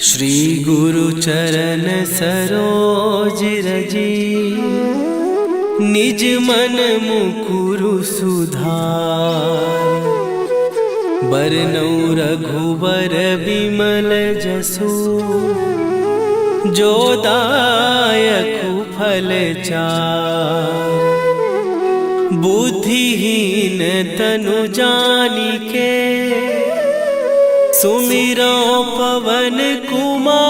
श्री गुरु चरण सरोज रजी, निज मन मुकुरु सुधार। बरनउँ रघुबर बिमल जसु, जो दायकु फल चार। बुद्धिहीन तनु जानिके, सुमिरो पवन कुमार।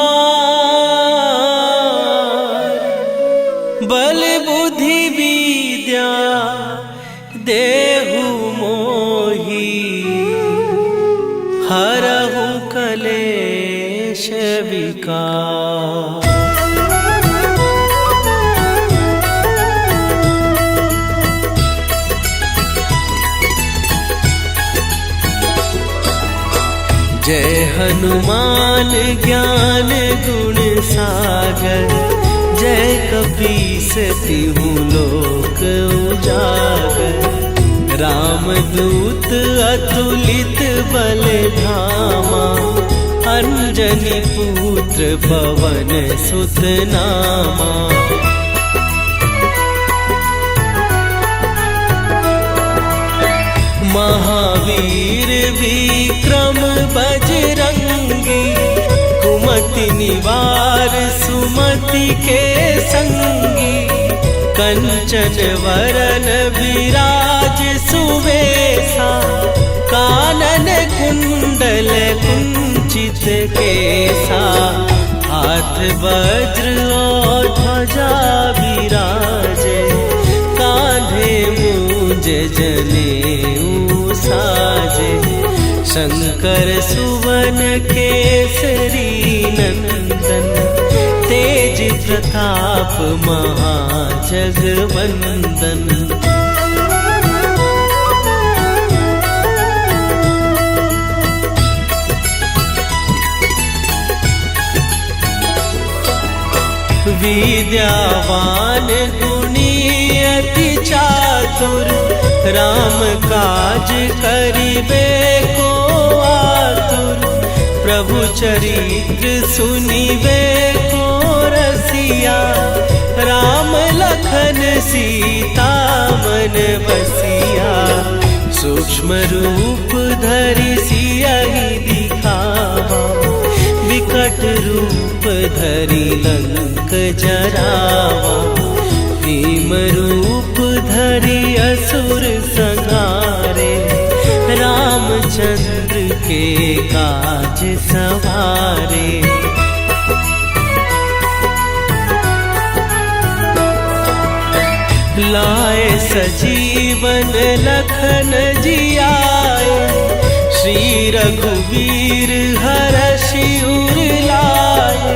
बल बुद्धि विद्या देहु मोहि, हरहु कलेश विकार। जय हनुमान ज्ञान गुण सागर, जय कपीस तिहु लोक उजागर। रामदूत अतुलित बल धामा, अंजनी पुत्र पवन सुत नामा। महावीर विक्रम बजरंगी, कुमति निवार सुमति के संगी। कंचन वरन विराज सुवेशा, कानन कुंडल कुंचित केसा। हाथ वज्र और ध्वजा विराजे, कांधे मूंज जनेऊ साजे। शंकर सुवन केसरी नंदन, तेज प्रताप महाजगवंदन। विद्यावान गुणी अति चातुर, राम काज करिबे को आतुर। प्रभु चरित्र सुनिबे को रसिया, राम लखन सीता मन बसिया। सूक्ष्म रूप धरि सियहि दिखावा, विकट रूप धरि लंक जरावा। भीम रूप धरि असुर संहारे, रामचंद्र के काज सवारे। लाए सजीवन लखन जियाए, श्री रघुवीर हरषि उर लाए।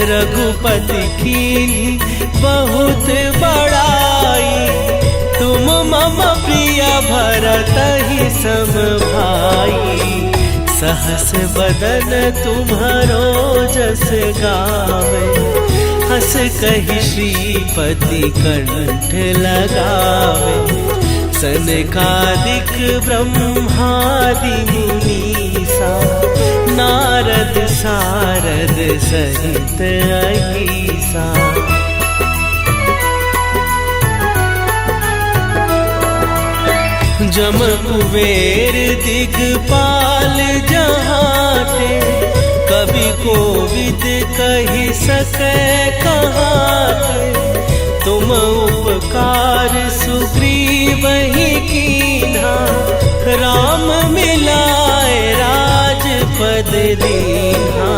रघुपति कीन्ही बहुत बड़ाई, तुम मम प्रिय भरतहि सम भाई। सहस बदन तुम्हरो जस गावे, हस कहि श्रीपति कंठ लगावे। सनकादिक ब्रह्मादि मुनीसा, नारद सारद सहित अहीसा। जम कुबेर दिगपाल जहाते, कवि कोविद कहि सकै कहाते। तुम उपकार सुग्रीवहि कीन्हा, राम मिलाए राजपद दीन्हा।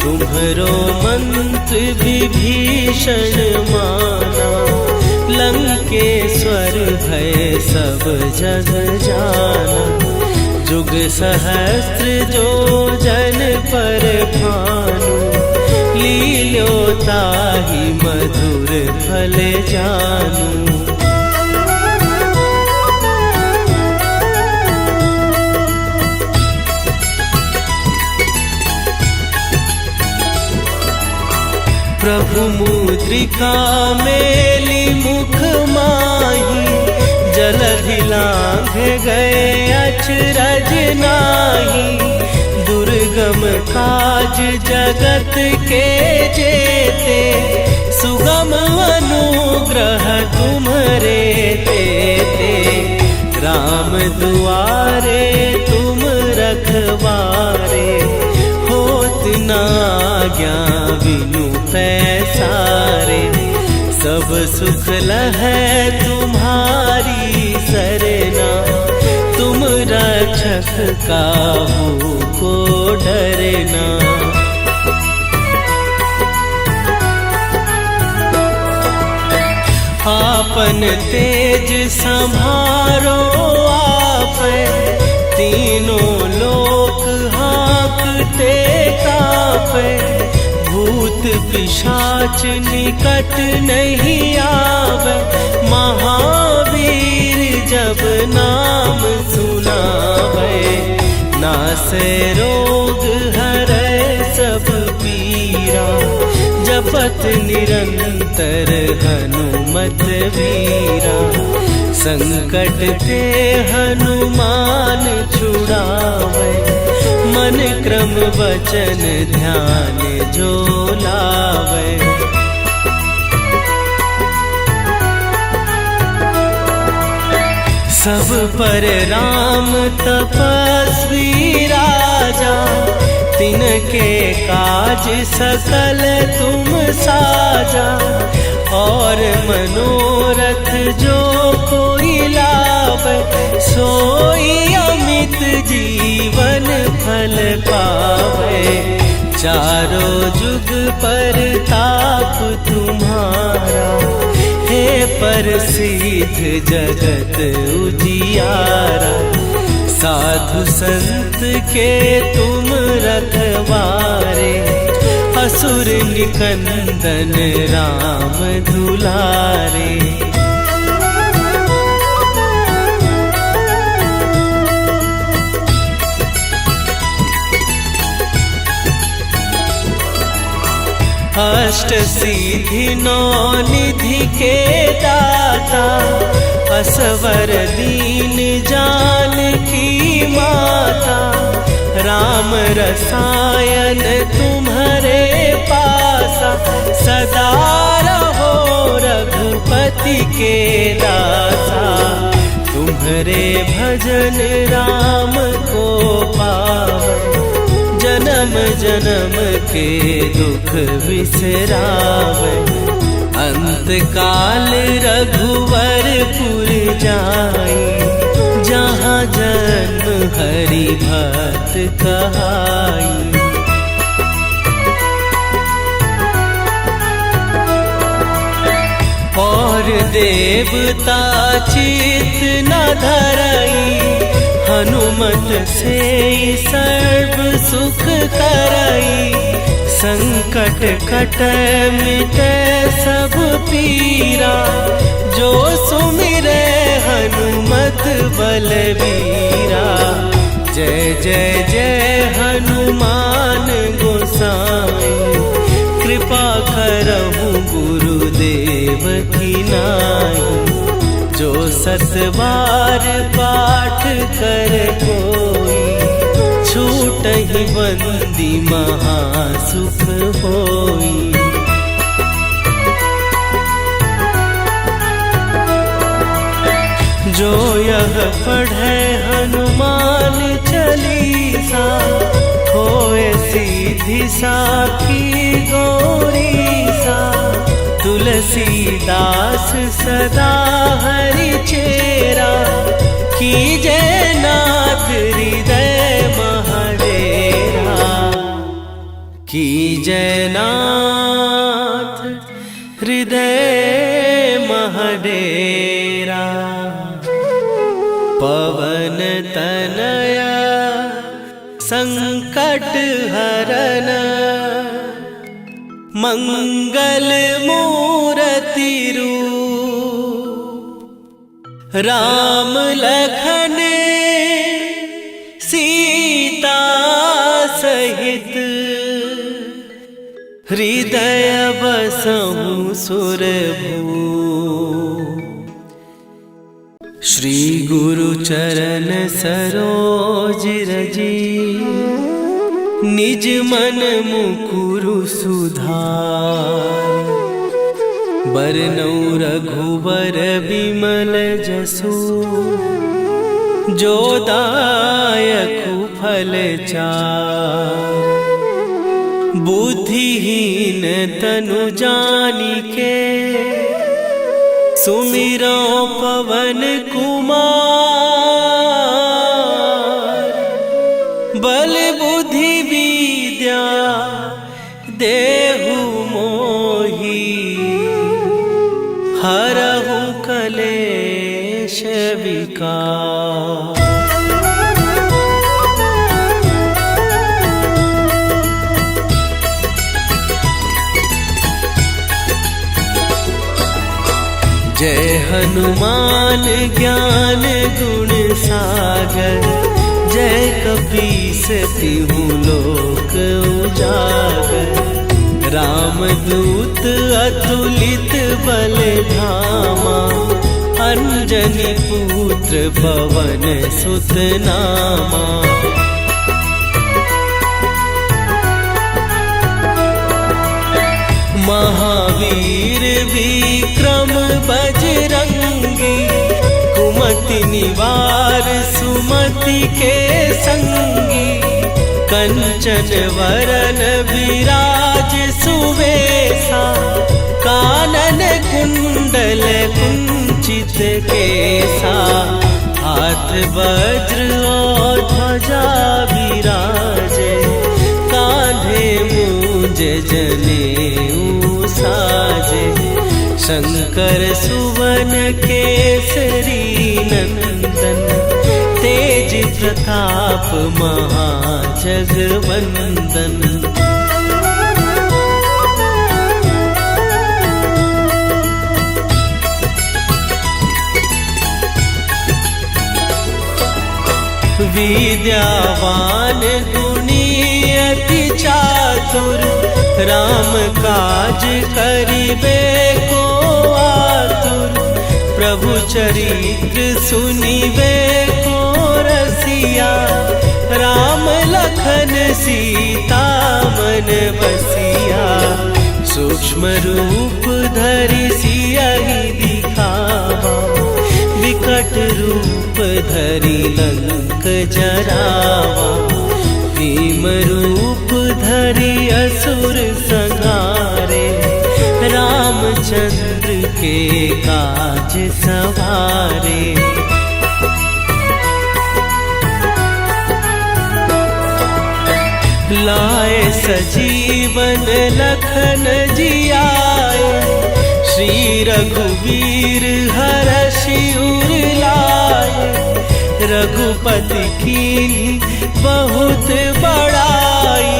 तुम्हरो मंत्र विभीषण माना, लंकेश्वर भय सब जग जाना। जुग सहस्त्र जो जन पर भानु, लील्योताहि मधुर फल जानू। प्रभु मुद्रिका मेली मुख माही, जलधि लांघ गए अचरज नाही। दुर्ग दुर्गम काज जगत के जेते, सुगम अनुग्रह तुम्हरे तेते। राम दुआरे तुम रखवारे, होत न आज्ञा बिनु पैसारे। सब सुख लहै तुम्हारी सरना, तुम रक्षक काहू को डरना। आपन तेज संभारो आपै, तीनों लोक हाँकते कापै। भूत पिशाच निकट नहीं आवे, महावीर जब नाम सुनावे। नासै रोग हरै सब पीरा, जपत निरंतर हनुमत वीरा। संकट ते हनुमान छुड़ावे, मन क्रम वचन ध्यान जो लावे। सब पर राम तपस्वी राजा, तिनके काज सकल तुम साजा। और मनोरथ जो कोई लावे, सोई अमित जीवन फल पावे। चारों जुग पर ताप तुम्हारा, हे प्रसिद्ध जगत उजियारा। साधु संत के तुम रखवारे, असुर निकंदन राम दुलारे। अष्ट सिद्धि नौ निधि के दाता, असवर दीन जानकी माता। राम रसायन तुम्हारे पासा, सदा रहो रघुपति के दासा। तुम्हारे भजन राम को पावन, जन्म जन्म के दुख बिसरावे। अंत काल रघुवरपुर जाई, जहाँ जन्म हरि भक्त कहाई। और देवता चित न धरई, हनुमत से सर्व सुख करई। संकट कटै मिटै सब पीरा, जो सुमिरै हनुमत बलबीरा। जय जय जय हनुमान गोसाई, कृपा करहु गुरुदेव की नाई। जो सत बार पाठ कर कोई, छूटहि बंदी महासुख होई। जो यह पढ़े हनुमान चालीसा, होए सीधी साखी गौरीसा। तुलसीदास सदा हरि चेरा, कीजय नाथ हृदय महडेरा। कीजय नाथ हृदय महडेरा। पवन तनया संकट हरन, मंगल मूर्ति रूप। राम लखन सीता सहित, हृदय बसहु सुरभूप। श्री गुरु चरण सरोज रजी, निज मन मुकुरु सुधार। बरनौ रघुवर बिमल जसु, जो दायकु फल चार। बुद्धिहीन तनु जानिके, सुमिरो पवन कुमार। बल बुद्धि विद्या देहु मोहि, हरहु कलेश विकार। जय हनुमान ज्ञान गुण सागर। जय कपीस तिहु लोक उजागर। रामदूत अतुलित बल धामा, अंजनी पुत्र पवन सुत नामा। महावीर विक्रम बजरंगी, कुमति निवार सुमति के संगी। कंचन वरन विराज सुवेशा, कानन कुंडल कुंचित केसा। हाथ वज्र और ध्वजा विराजे, कांधे मूंज जनेऊ साजे। शंकर सुवन केसरी नंदन, तेज प्रताप महाजगवंदन। विद्यावान गुणी अति चातुर, राम काज करिबे को आतुर। प्रभु चरित्र सुनिबे को रसिया, राम लखन सीता मन बसिया। सूक्ष्म रूप धरि सियहि दिखावा, विकट रूप धरि लंक जरावा। भीम रूप धरि असुर संहारे, रामचंद्र के काज सवारे। लाए सजीवन लखन जियाए, श्री रघुवीर हरषि उर लाए। रघुपति कीन्ही बहुत बड़ाई,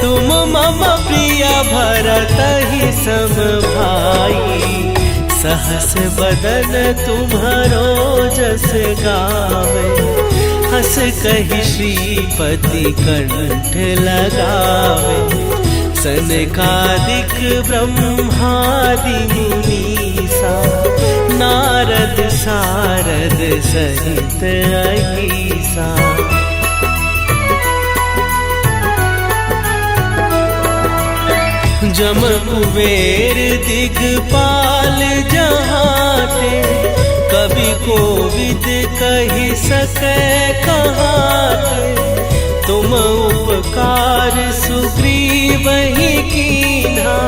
तुम मम प्रिय भरतहि सम भाई। सहस बदन तुम्हरो जस गावे, हस कहि श्रीपति कंठ लगावे। सनकादिक ब्रह्मादि मुनीसा, नारद सारद सहित अहीसा। जम कुबेर दिगपाल जहाते, कवि कोविद कहि सकै कहाते। तुम उपकार सुग्रीवहि कीन्हा,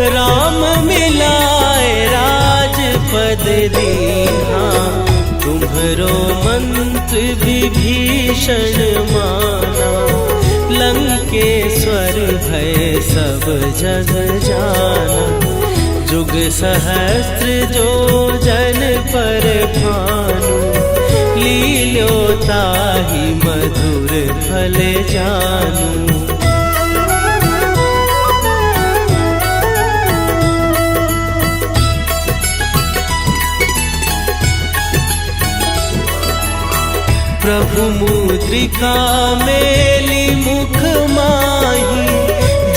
राम मिलाए राजपद दीन्हा। तुम्हरो मंत्र विभीषण माना, लंकेश्वर भय सब जग जाना। जुग सहस्त्र जो जन पर भानु, लील्यो ताहि मधुर फल जानू। प्रभु मुद्रिका मेली मुख माही,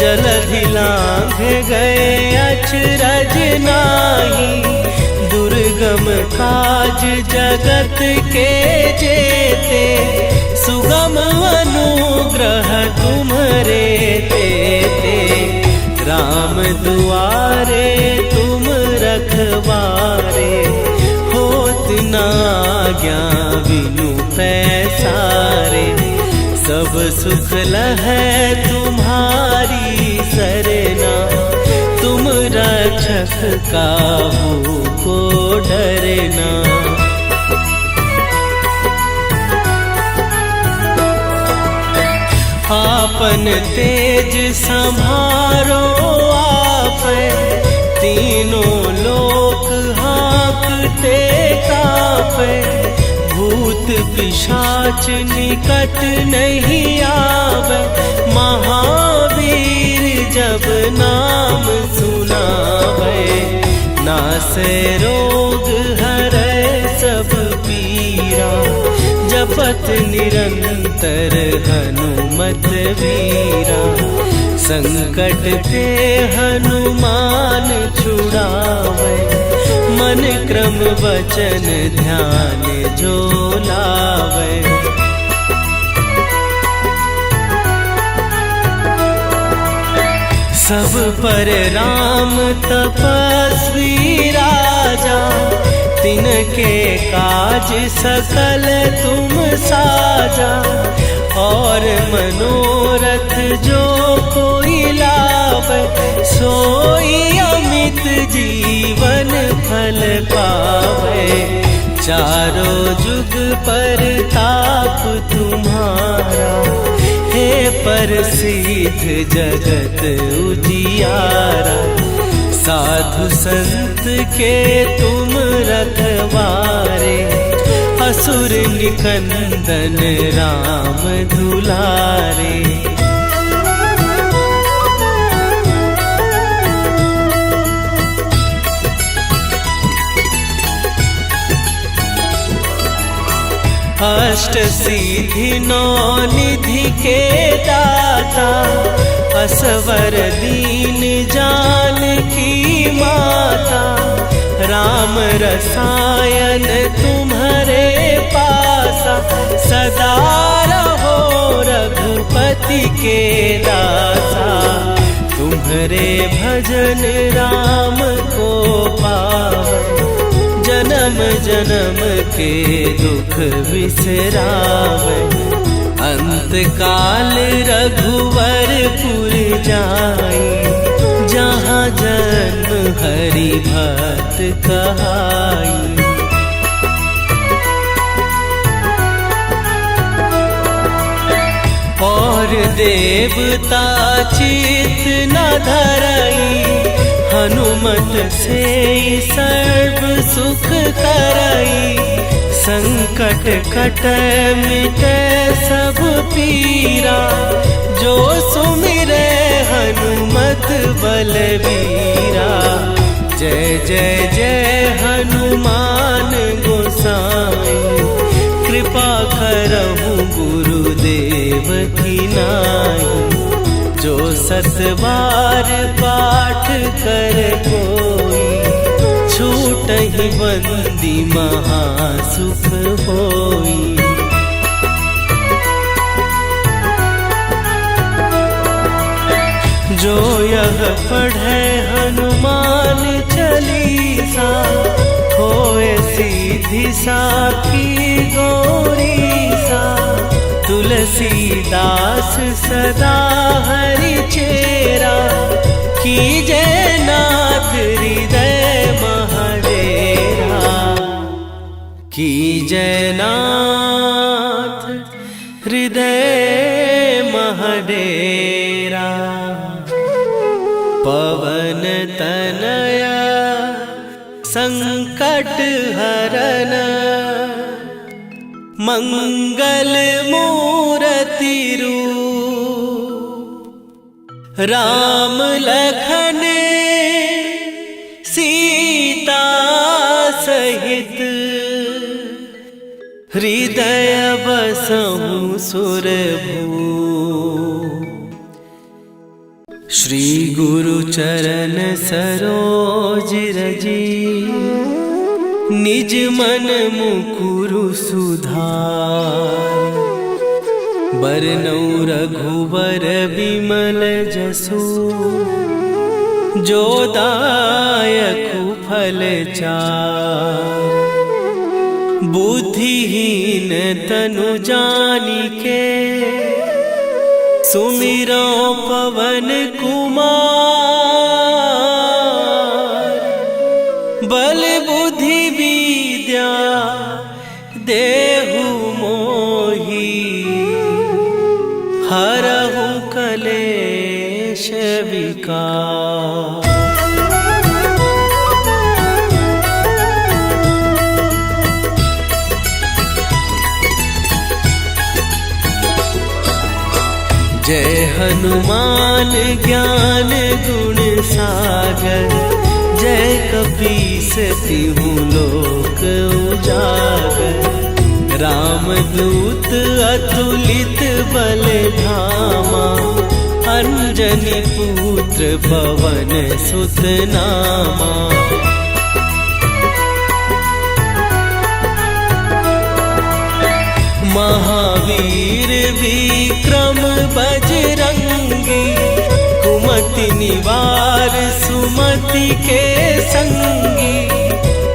जलधि लांघ गए अचरज नाही। दुर्गम काज जगत के जेते, सुगम अनुग्रह तुम्हरे तेते। राम दुआरे तुम रखवारे, होत न आज्ञा बिनु पैसारे। सब सुख लहै तुम्हारी सरना, तुम रक्षक काहू को डरना। आपन तेज संभारो आप, तीनों लोक हाँकते कापे। भूत पिशाच निकट नहीं आवे, महावीर जब नाम सुनावे। नासे रोग हरै सब पीरा, जपत निरंतर हनुमत वीरा। संकट ते हनुमान छुड़ावे, मन क्रम वचन ध्यान जो लावे। सब पर राम तपस्वी राजा, तिनके काज सकल तुम साजा। और मनोरथ जो कोई लावे, सोई अमित जीवन फल पावे। चारों जुग पर ताप तुम्हारा, हे प्रसिद्ध जगत उजियारा। साधु संत के तुम रखवारे, असुर निकंदन राम दुलारे। अष्ट सिद्धि नौ निधि के दाता, असवर दीन जानकी माता। राम रसायन तुम्हारे पासा, सदा रहो रघुपति के दासा। तुम्हारे भजन राम को पावे, जन्म जन्म के दुख बिसरावे। अंत काल रघुवरपुर जाई, जहाँ जन्म हरि भक्त कहाई। और देवता चित न धरई, हनुमत से सर्व सुख करई। संकट कटै मिटै सब पीरा, जो सुमिरै हनुमत बलबीरा। जय जय जय हनुमान गोसाई, कृपा करहु गुरुदेव की नाई। जो सत बार पाठ कर कोई, छूटहि बंदी महासुख होई। जो यह पढ़े हनुमान चालीसा, होए सीधी साखी गौरीसा। तुलसीदास सदा हरि चेरा, कीजय नाथ हृदय महडेरा। कीजय नाथ हृदय महडेरा। पवन तनया संकट हरन, मंगल मूर्ति रूप। राम लखन सीता सहित, हृदय बसहु सुरभूप। श्री गुरु चरण सरोज रजी, निज मन मुकुरु सुधार। बरनौ रघुबर विमल जसु, जो दायकु फल चार। बुद्धिहीन तनु जानिके, सुमिरो पवन कुमार। बल बुद्धि विद्या देहु मोहि, हरहु कलेश विकार। जय हनुमान ज्ञान गुण सागर। जय कपीस तिहु लोक उजागर। रामदूत अतुलित बल धामा, अंजनी पुत्र पवन सुत नामा। महावीर विक्रम बजरंगी, कुमति निवार सुमति के संगी।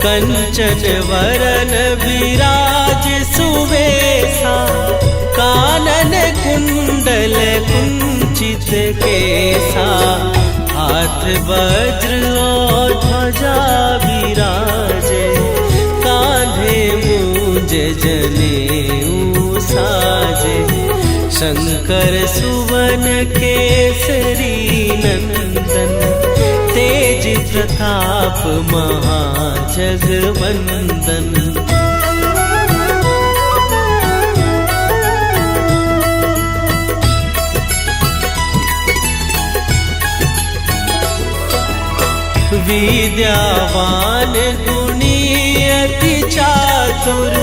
कंचन वरन विराज सुवेशा, कानन कुंडल कुंचित केसा। हाथ वज्र और ध्वजा विराजे, कांधे मूंज जनेऊ साजे। शंकर सुवन केसरी नंदन, तेज प्रताप महाजगवंदन। विद्यावान गुणी अति चातुर,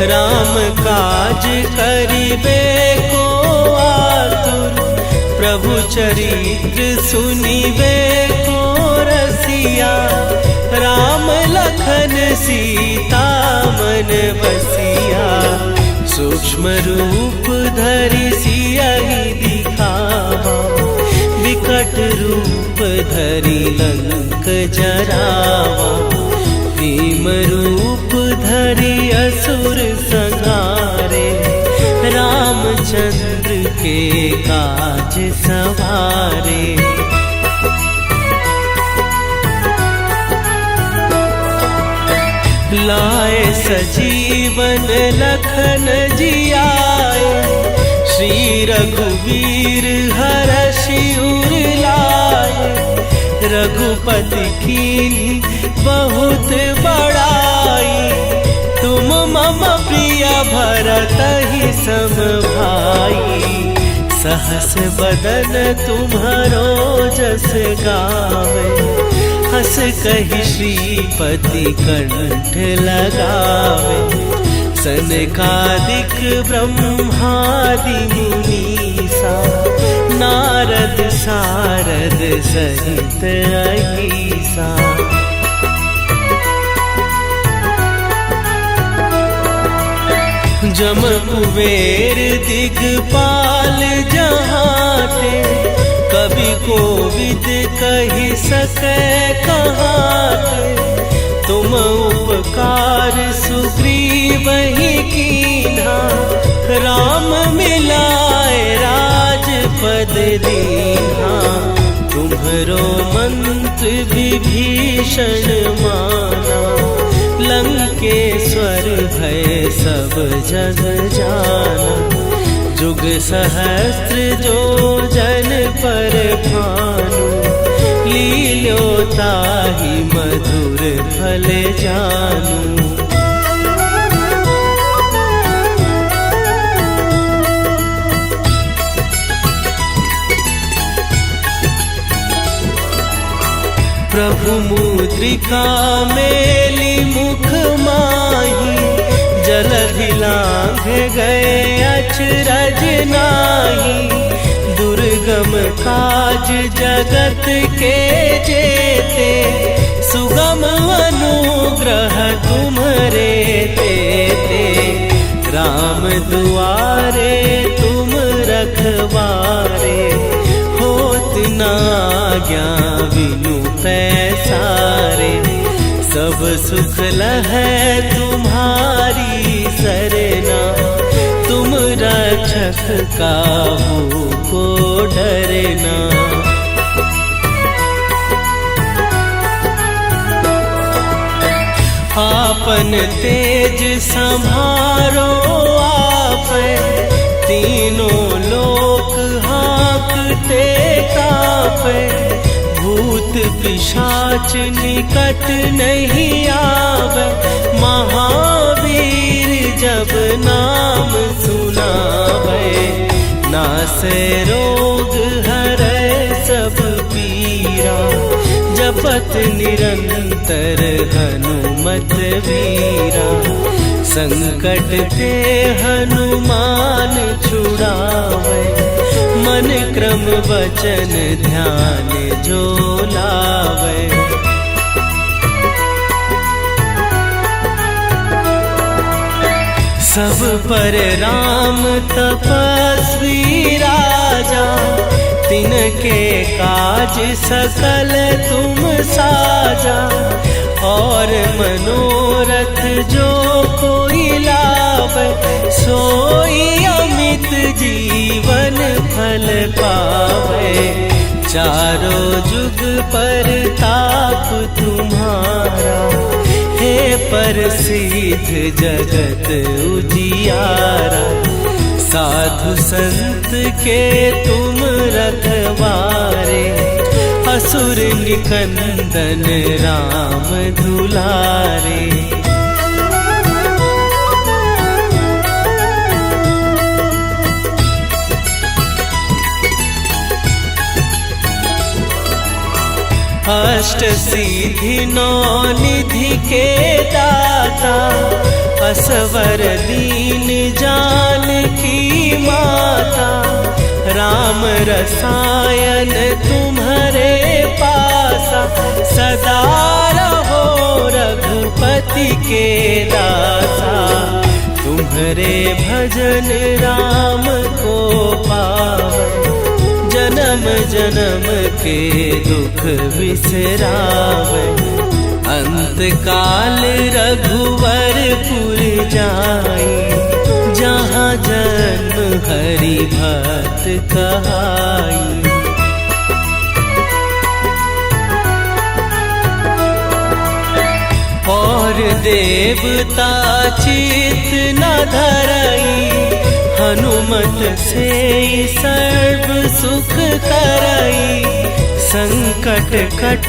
राम काज करिबे को आतुर। प्रभु चरित्र सुनिबे को रसिया, राम लखन सीता मन बसिया। सूक्ष्म रूप धरि सियहि दिखावा, विकट रूप धरि लंक जरावा। भीम रूप धरि असुर संहारे, रामचंद्र के काज सवारे। लाए सजीवन लखन जियाए, श्री रघुवीर हरषि उर लाए। रघुपति कीन्ही बहुत बड़ाई, तुम मम प्रिय भरतहि सम भाई। सहस बदन तुम्हरो जस गावे, हस कहि श्रीपति कंठ लगावे। सनकादिक ब्रह्मादि मुनीसा, नारद सारद सहित अहीसा। जम कुबेर दिगपाल जहाते, कवि कोविद कहि सकै कहाते। तुम उपकार सुग्रीवहि कीन्हा, राम मिलाए राजपद दीन्हा। तुम्हरो मंत्र विभीषण माना, लंकेश्वर भय सब जग जाना। जुग सहस्त्र जो जन पर भानु, लील्यो ताहि मधुर फल जानू। प्रभु मुद्रिका मेली मुख माही, जलधि लांघ गए अचरज नाही। दुर्गम काज जगत के जेते, सुगम अनुग्रह तुम्हरे तेते, राम दुआरे तुम रखवारे, होत ना आज्ञा बिनु पैसारे, सब सुख लहै तुम्हारी सरना, तुम रक्षक काहू को डरना। आपन तेज संभारो आप, तीनों लोक हाँकते कापे, भूत पिशाच निकट नहीं आवे, महावीर जब नाम सुनावे, नासे रोग हरै सब पीरा, जपत निरंतर हनुमत वीरा, संकट ते हनुमान छुड़ावे, मन क्रम वचन ध्यान जो लावे। सब पर राम तपस्वी राजा, तिनके काज सकल तुम साजा, और मनोरथ जो कोई लावे, सोई अमित जीवन फल पावे, चारों जुग पर ताप तुम्हारा, हे प्रसिद्ध जगत उजियारा, साधु संत के तुम रखवारे, असुर निकंदन राम दुलारे। अष्ट सिद्धि नौ निधि के दाता, असवर दीन जानकी माता, राम रसायन तुम्हारे पासा, सदा रहो रघुपति के दासा, तुम्हारे भजन राम को पावे, जन्म जन्म के दुख बिसरावे, अंत काल रघुवरपुर जाई, जहाँ जन्म हरि भक्त कहाई। और देवता चित न धरई, हनुमत से सर्व सुख करई, संकट कट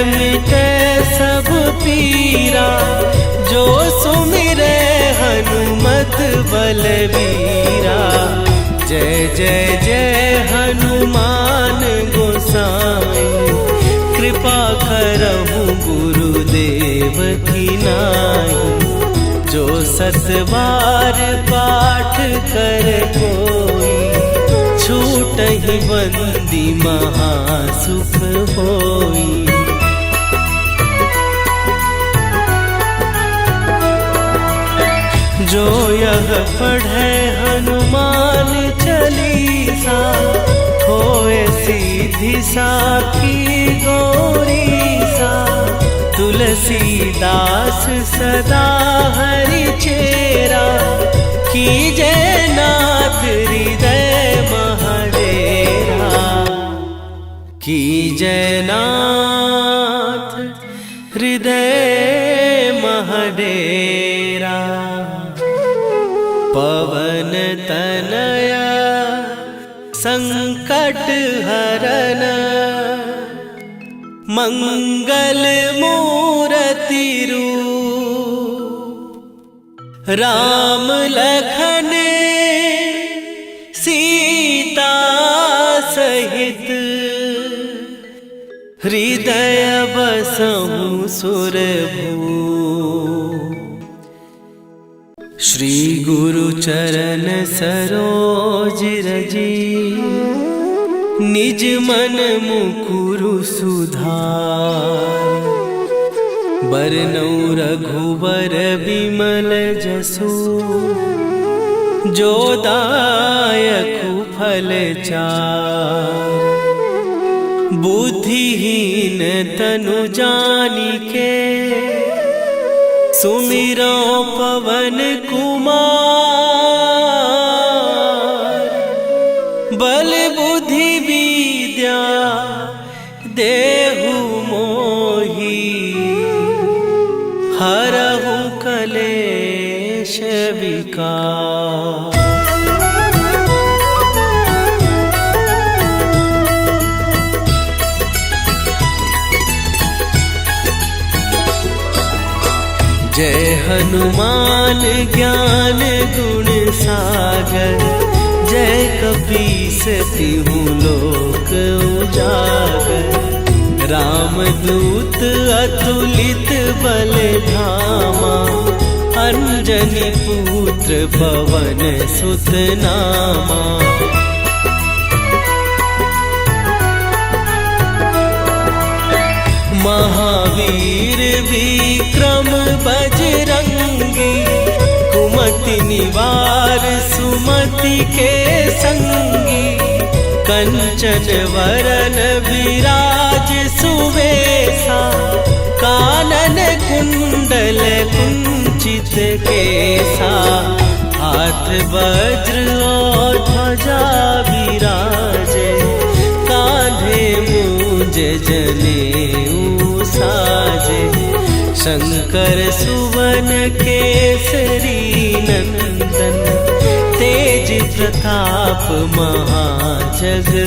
मिटे सब पीरा, जो सुमिरे हनुमत बलबीरा, जय जय जय हनुमान गोसाई, कृपा करहु गुरुदेव की नाई, जो सतबार पाठ कर कोई, छूटहि बंदी महासुख होई। जो यह पढ़े हनुमान चालीसा, होए सीधी साखी गौरीसा, तुलसीदास सदा हरि चेरा, कीजय नाथ हृदय महडेरा, कीजय नाथ हृदय महडेरा। पवन तनया संकट हरन, मंगल मूर्ति रूप, राम लखन सीता सहित, हृदय बसहु सुरभूप। श्री गुरु चरण सरोज रजी, निज मन मुकुरु सुधार, बरनौ रघुवर बिमल जसु, जो दायकु फल चार। बुद्धिहीन तनु जानिके, सुमिरो पवन कुमार। बल बुद्धि विद्या देहु मोहि, हरहु कलेश विकार। जय हनुमान ज्ञान गुण सागर, जय कपीस तिहु लोक उजागर। रामदूत अतुलित बल धामा, अंजनी पुत्र पवन सुत नामा। महावीर विक्रम बजरंगी, कुमति निवार सुमति के संगी। कंचन वरन विराज सुवेशा, कानन कुंडल कुंचित केसा। हाथ वज्र और ध्वजा विराजे, कांधे मूंज जनेऊ साजे। शंकर सुवन केसरी नंदन, तेज प्रताप महाजगवंदन।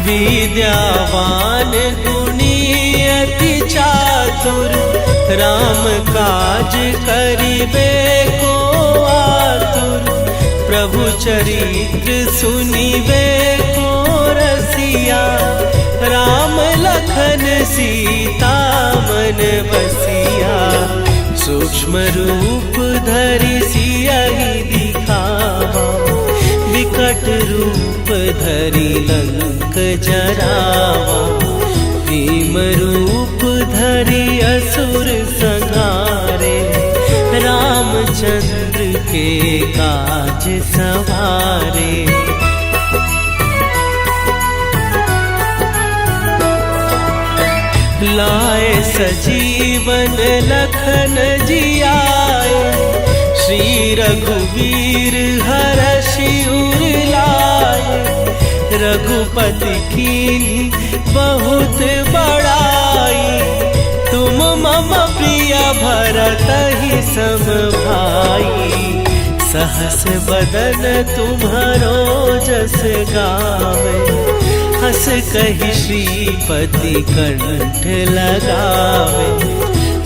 विद्यावान गुणी अति चातुर, राम काज करिबे को आतुर। प्रभु चरित्र सुनिबे को रसिया, राम लखन सीता मन बसिया। सूक्ष्म रूप धरि सियहि दिखावा, विकट रूप धरि लंक जरावा। भीम रूप धरि असुर संहारे, रामचंद्र के काज सवारे। लाए सजीवन लखन जियाए, श्री रघुवीर हरषि उर लाए। रघुपति कीन्ही बहुत बड़ाई, तुम मम प्रिय भरतहि सम भाई। सहस बदन तुम्हरो जस गावे, हस कहि श्रीपति कंठ लगावे।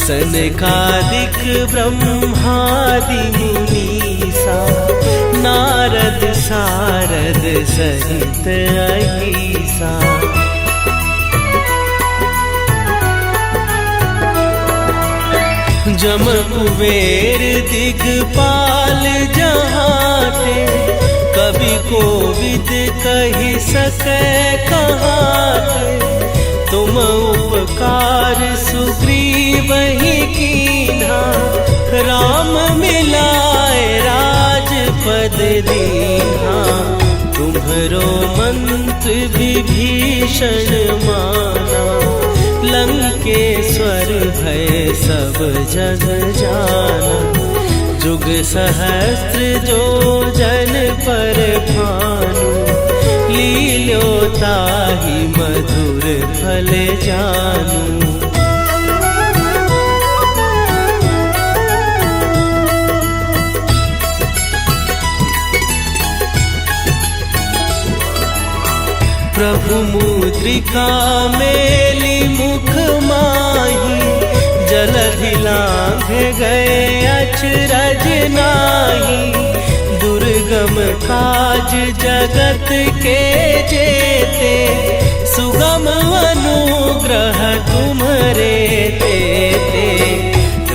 सनकादिक ब्रह्मादि मुनीसा, नारद सारद सहित अहिसा। जम कुबेर दिगपाल जहाते, कवि कोविद कहि सकै कहाते। तुम उपकार सुग्रीवहि कीन्हा, राम मिलाए राजपद दीन्हा। तुम्हरो मंत्र विभीषण माना, लंकेश्वर भय सब जग जाना। जुग सहस्त्र जो जन पर भानु, लील्यो ताहि मधुर फल जानू। प्रभु मुद्रिका मेली मुख माही, जलधि लांघ गए अचरज नाही। दुर्गम काज जगत के जेते, सुगम अनुग्रह तुम्हरे तेते।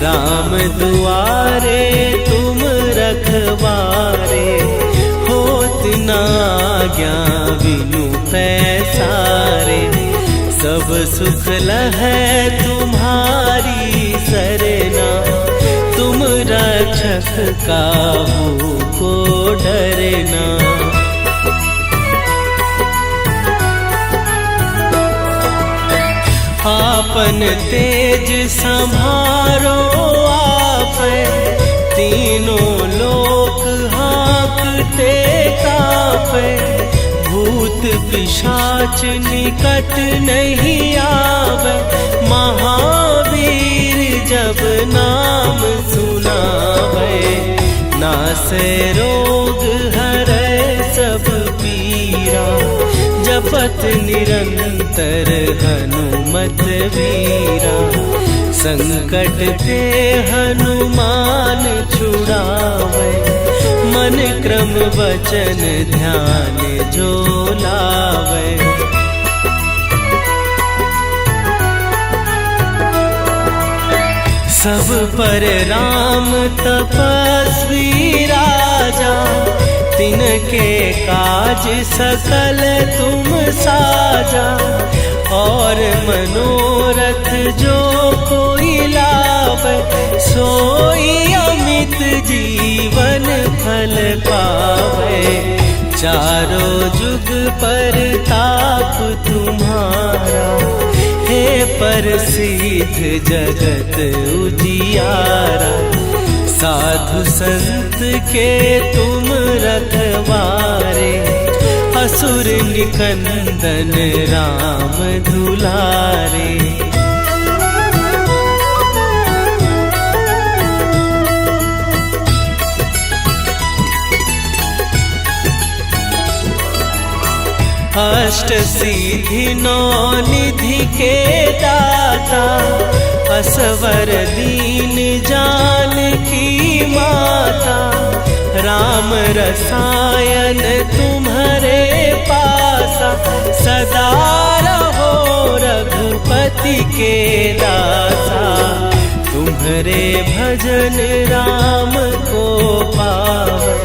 राम दुआरे तुम रखवारे, होत ना आज्ञा बिनु पैसारे। सब सुख लहै तुम्हारी सरना, तुम रक्षक काहू को डरना। आपन तेज संभारो आपै, तीनों लोक हाँकते कापै। भूत पिशाच निकट नहीं आवे, महावीर जब नाम सुनावे। नासै रोग हरै सब पीरा, जपत निरंतर हनुमत वीरा। संकट ते हनुमान छुड़ावे, मन क्रम वचन ध्यान जो लावे। सब पर राम तपस्वी राजा, तिनके काज सकल तुम साजा। और मनोरथ जो कोई लावे, सोई अमित जीवन फल पावे। चारों जुग पर ताप तुम्हारा, हे प्रसिद्ध जगत उजियारा। साधु संत के तुम रखवारे, असुर निकंदन राम दुलारे। अष्ट सिद्धि नौ निधि के दाता, असवर दीन जानकी माता। राम रसायन तुम्हारे पासा, सदा रहो रघुपति के दासा। तुम्हारे भजन राम को पावे,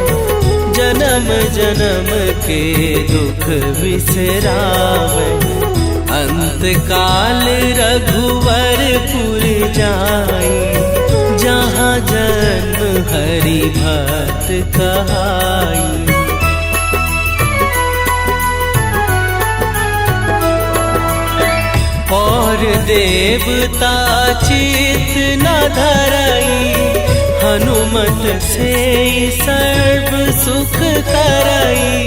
जन्म जन्म के दुख बिसरावे। अंत काल रघुवरपुर जाई, जहाँ जन्म हरि भक्त कहाई। और देवता चित न धरई, हनुमत से सर्व सुख करई।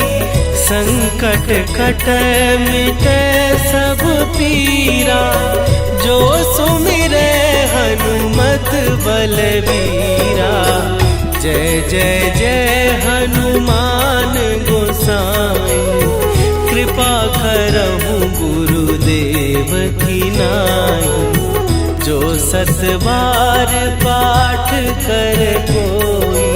संकट कटै मिटै सब पीरा, जो सुमिरै हनुमत बलबीरा। जय जय जय हनुमान गोसाई, कृपा करहु गुरुदेव की नाई। जो सत बार पाठ कर कोई,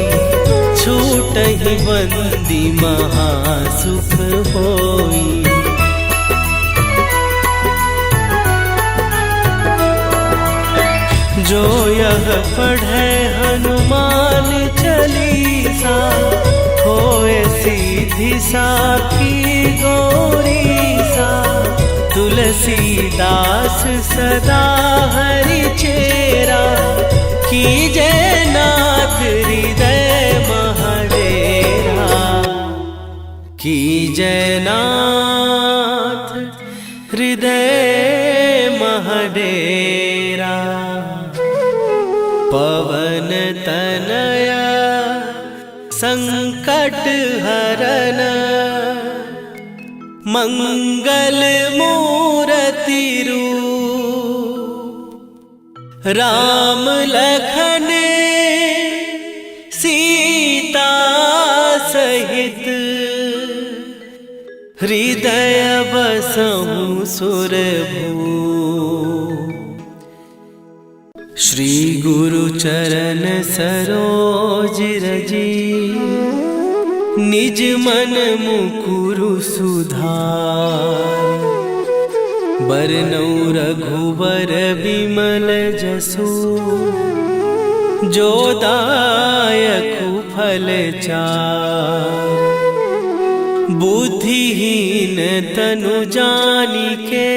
छूटहि बंदी महासुख होई। जो यह पढ़े हनुमान चालीसा, होए सीधी साखी गौरीसा। तुलसीदास सदा हरि चेरा, कीजय नाथ हृदय महडेरा। कीजय नाथ हृदय महडेरा। पवन तनया संकट हरन, मंगल मूर्ति रूप। राम लखन सीता सहित, हृदय बसहु सुरभूप। श्री गुरु चरण सरोज रजी, निज मन मुकुरु सुधार। बरनउँ रघुबर बिमल जसु, जो दायक फल चार। बुद्धिहीन तनु जानिके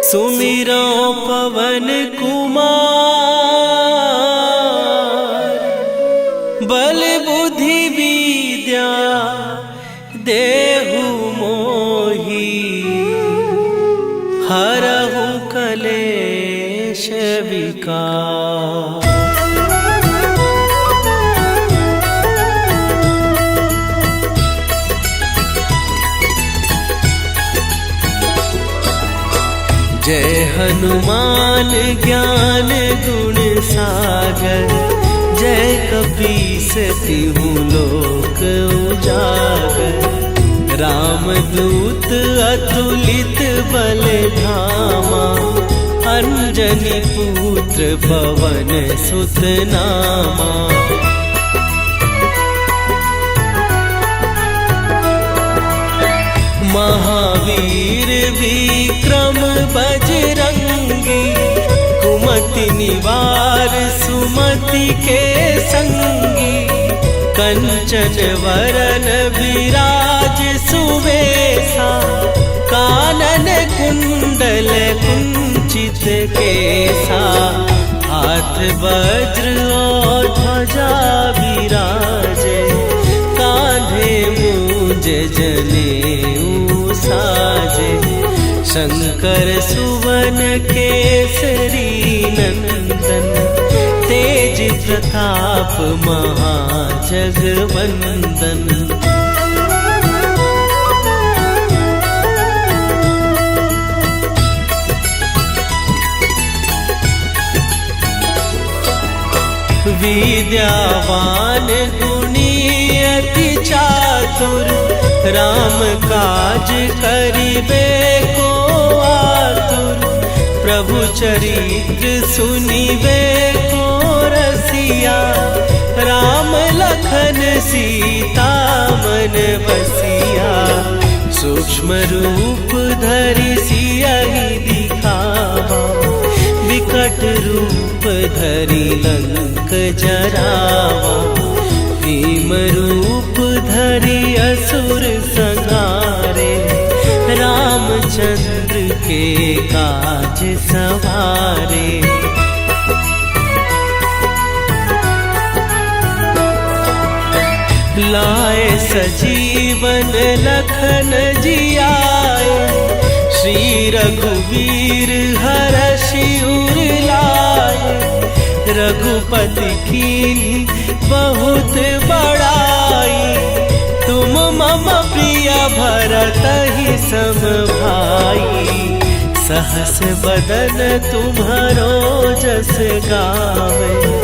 सुमिरो पवन कुमार। बल बुद्धि विद्या देहु मोहि हरहु कलेश विकार। जय हनुमान ज्ञान गुण सागर। जय कपीस तिहु लोक उजागर। रामदूत अतुलित बल धामा। अंजनी पुत्र पवन सुत नामा। महावीर विक्रम बजरंगी। कुमति निवार सुमति के संगी। कंचन वरन विराज सुवेशा। कानन कुंडल कुंचित केसा। हाथ वज्र और ध्वजा विराजे। कांधे मूंज जनेऊ साजे। शंकर सुवन केसरी नंदन। तेज प्रताप महाजगवंदन। विद्यावान गुणी अति चातुर। राम काज करिबे को आतुर। प्रभु चरित्र सुनिबे को रसिया। राम लखन सीता मन बसिया। सूक्ष्म रूप धरि सियहि दिखावा। विकट रूप धरि लंक जरावा। भीम रूप धरि असुर संहारे। रामचंद्र के काज सवारे। लाए सजीवन लखन जियाए। श्री रघुवीर हरषि उर लाए। रघुपति कीन्ही बहुत बड़ाई। तुम मम प्रिय भरतहि सम भाई। सहस बदन तुम्हरो जस गावे।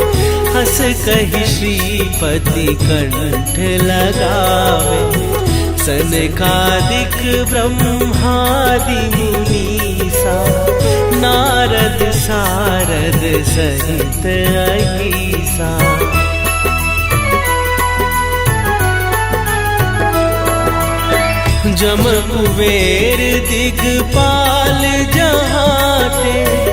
हस कहि श्रीपति कंठ लगावे। सनकादिक ब्रह्मादि मुनीसा। नारद सारद सहित अहिसा। जम कुबेर दिगपाल जहाते।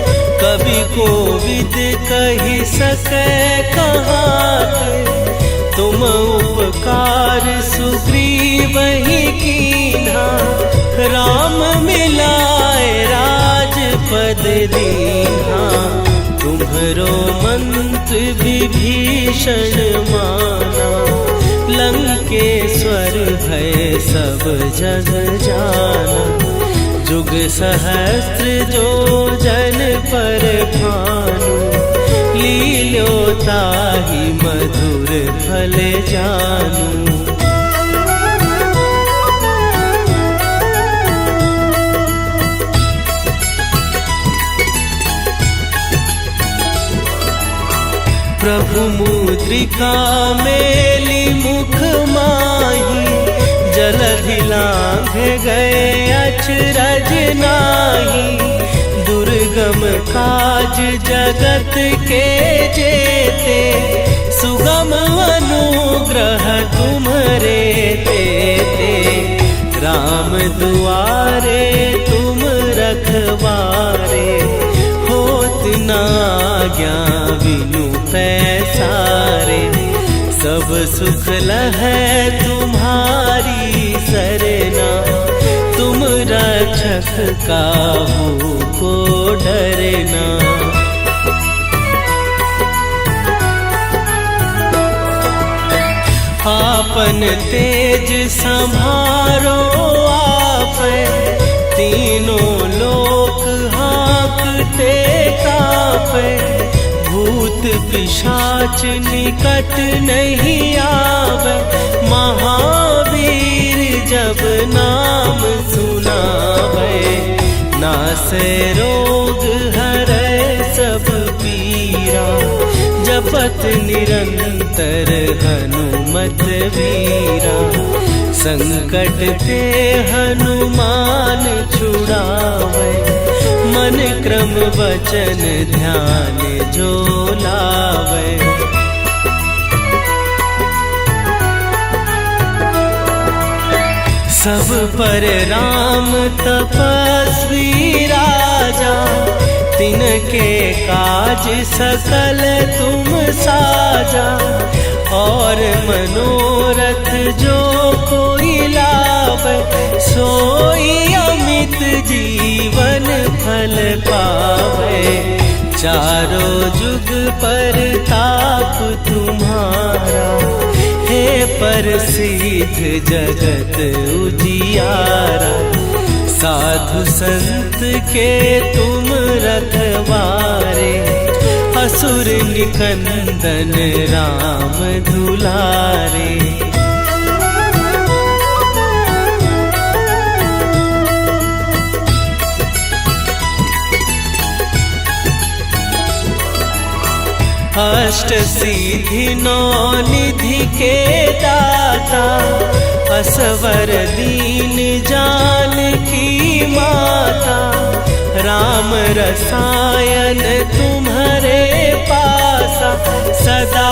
कवि कोविद कहि सकै कहाते। तुम उपकार सुग्रीवहि कीन्हा। राम मिलाए राजपद दीन्हा। तुम्हरो मंत्र विभीषण माना। लंकेश्वर भय सब जग जाना। जुग सहस्त्र जो जन पर भानु। लील्योताहि मधुर फल जानू। प्रभु मुद्रिका मेली मुख माही। जलधि लांघ गए अचरज नाही। दुर्गम काज जगत के जेते। सुगम अनुग्रह तुम्हरे तेते। राम दुआरे तुम रखवारे। होत सुना आज्ञा बिनु पैसारे, सब सुख लहै तुम्हारी सरना, तुम रक्षक काहू को डरना। आपन तेज संभारो आप, तीनों लोक हाँकते कांपे, भूत पिशाच निकट नहीं आवे, महावीर जब नाम सुनावे, नासे रोग हरै सब पीरा, जपत निरंतर हनुमत वीरा, संकट ते हनुमान छुड़ावे, मन क्रम वचन ध्यान जो लावे। सब पर राम तपस्वी राजा, तिनके काज सकल तुम साजा, और मनोरथ जो कोई लावे, सोई अमित जीवन फल पावे, चारों जुग पर ताप तुम्हारा, हे प्रसिद्ध जगत उजियारा, साधु संत के तुम रखवारे, असुर निकंदन राम दुलारे। अष्ट सिद्धि नौ निधि के दाता, असवर दीन जानकी माता, राम रसायन तुम्हारे पासा, सदा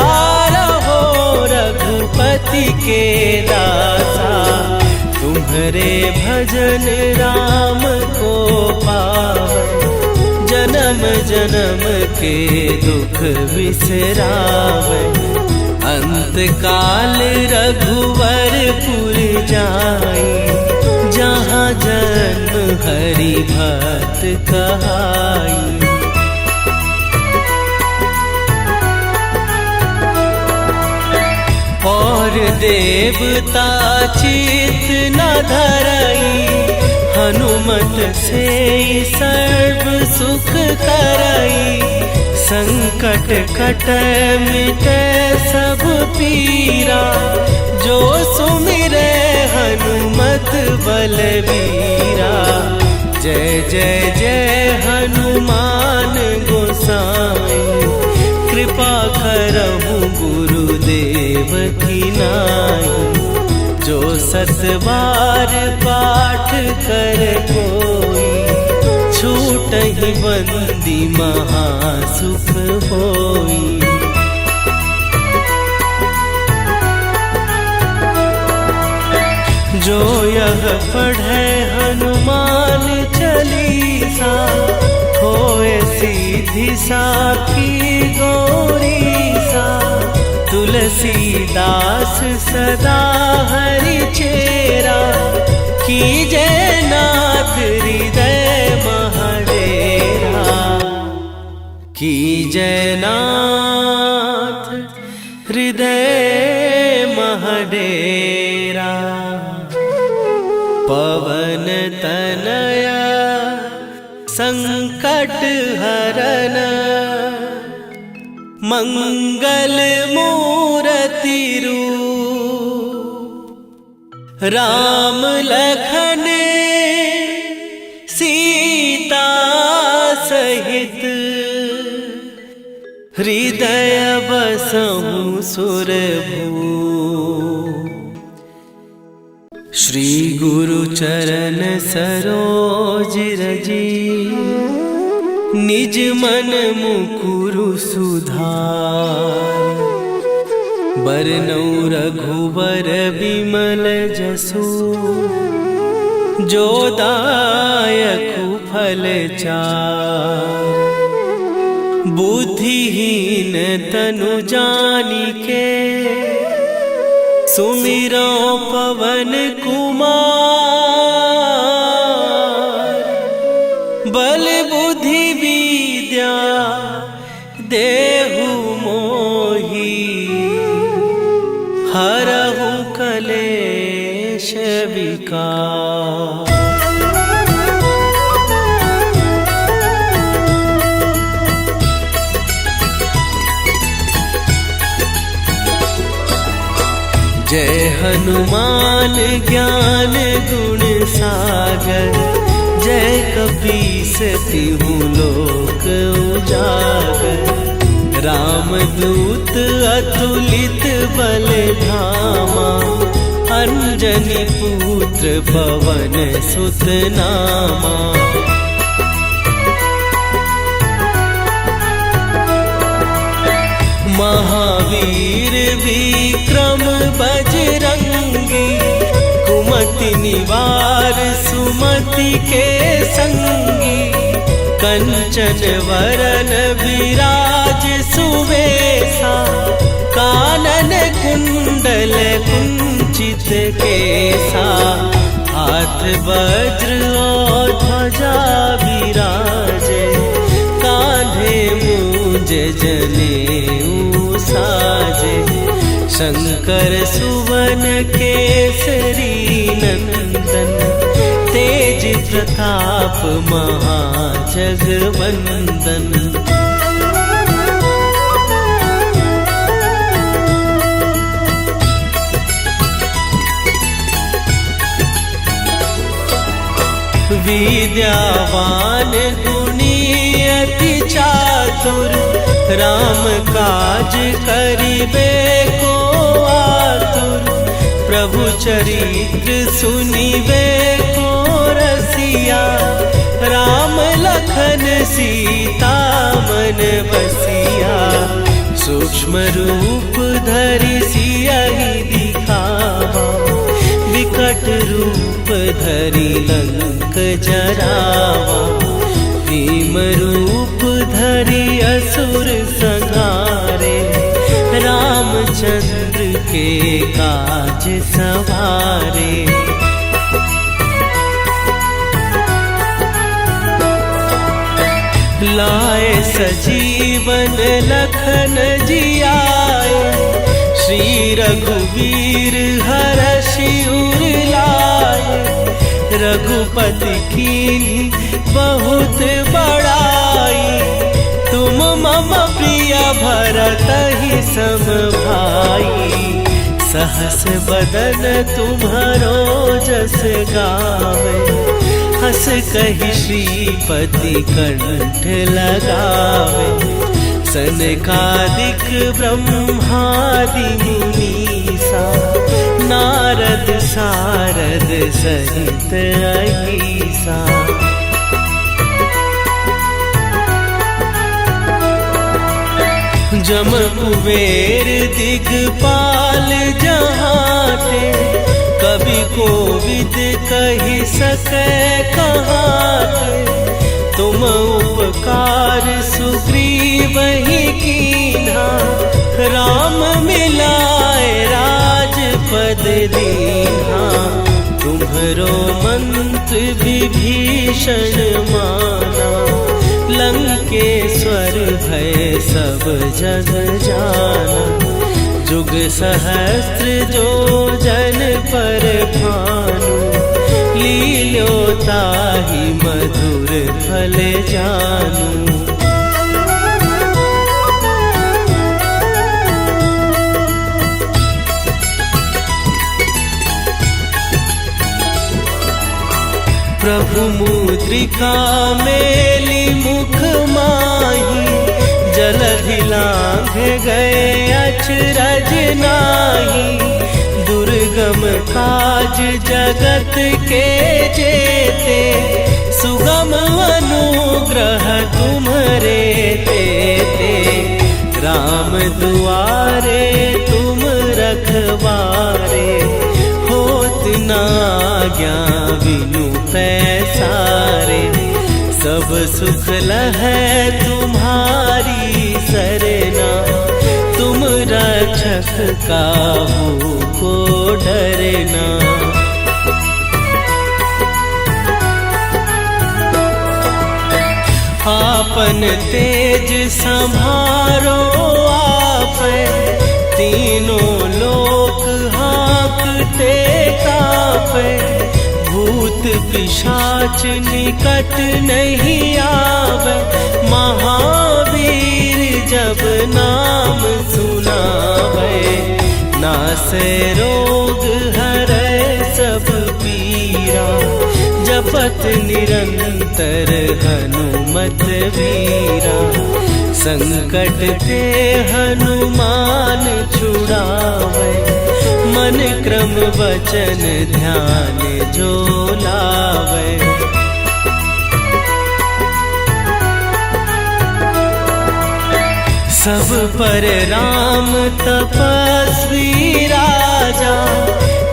रहो रघुपति के दासा, तुम्हारे भजन राम को पावे, जन्म जन्म के दुख बिसरावे, अंत काल रघुवरपुर जाई, जहाँ जन्म हरि भक्त कहाई। और देवता चित न धरई, हनुमत से सर्व सुख करई, संकट कटै मिटै सब पीरा, जो सुमिरै हनुमत बलबीरा। जय जय जय हनुमान गोसाई, कृपा करहु गुरुदेव की नाई, जो सत बार पाठ कर कोई, छूटहि बंदी महासुख होई। जो यह पढ़े हनुमान चालीसा, होए सीधी साखी गौरीसा, तुलसीदास सदा हरि चेरा, कीजय नाथ हृदय महडेरा, कीजय नाथ हृदय महडेरा। पवन तनया संकट हरन, मंगल मूर्ति रूप, राम लखन सीता सहित, हृदय बसहु सुरभूप। श्री गुरु चरण सरोज रजी, निज मन मुकुरु सुधार। बरनउँ रघुवर बिमल जसु, जो दायकु फल चार। बुद्धिहीन तनु जानिके सुमिरो पवन कुमार। बल बुद्धि विद्या देहु मोहि हरहु कलेश विकार। जय हनुमान ज्ञान गुण सागर। जय कपीस तिहु लोक उजागर। रामदूत अतुलित बल धामा। अंजनी पुत्र पवन सुत नामा। महावीर विक्रम बजरंगी। कुमति निवार सुमति के संगी। कंचन वरन विराज सुवेशा। कानन कुंडल कुंचित केसा। हाथ वज्र और ध्वजा विराजे। कांधे मूंज जनेऊ साजे। शंकर सुवन केसरी नंदन। तेज प्रताप महाजगवंदन। विद्यावान गुणी अति चातुर। राम काज करिबे को आतुर। प्रभु चरित्र सुनिबे को रसिया। राम लखन सीता मन बसिया। सूक्ष्म रूप धरि सियहि दिखावा। विकट रूप धरि लंक जरावा। भीम रूप धरि असुर संहारे। रामचंद्र के काज सवारे। लाए सजीवन लखन जियाए। श्री रघुवीर हरषि उर लाए। रघुपति कीन्ही बहुत बड़ाई। तुम मम प्रिय भरतहि सम भाई। सहस बदन तुम्हरो जस गावे। हस कहि श्रीपति कंठ लगावे। सनकादिक ब्रह्मादि मुनीसा। नारद सारद सहित अहिसा। जम कुबेर दिगपाल जहाते। कवि कोविद कहि सकै कहाते। तुम उपकार सुग्रीवहि कीन्हा। राम मिलाए राजपद दीन्हा। तुम्हरो मंत्र विभीषण माना। लंकेश्वर भय सब जग जाना। जुग सहस्त्र जो जन पर भानु। लील्यो ताहि मधुर फल जानू। प्रभु मुद्रिका मेली मुख माही। जलधि लांघ गए अचरज नाही। दुर्गम काज जगत के जेते। सुगम अनुग्रह तुम्हरे तेते। राम दुआरे तुम रखवारे। होत न आज्ञा बिनु पैसारे। सब सुख लहै तुम्हारी सरना, तुम रक्षक काहू को डरना। आपन तेज संभारो आप, तीनों लोक हाँकते कांपे। भूत पिशाच निकट नहीं आवे, महावीर जब नाम सुनावे। नासे रोग हरै सब पीरा, जपत निरंतर हनुमत वीरा। संकट ते हनुमान छुड़ावे, मन क्रम वचन ध्यान जो लावे। सब पर राम तपस्वी राजा,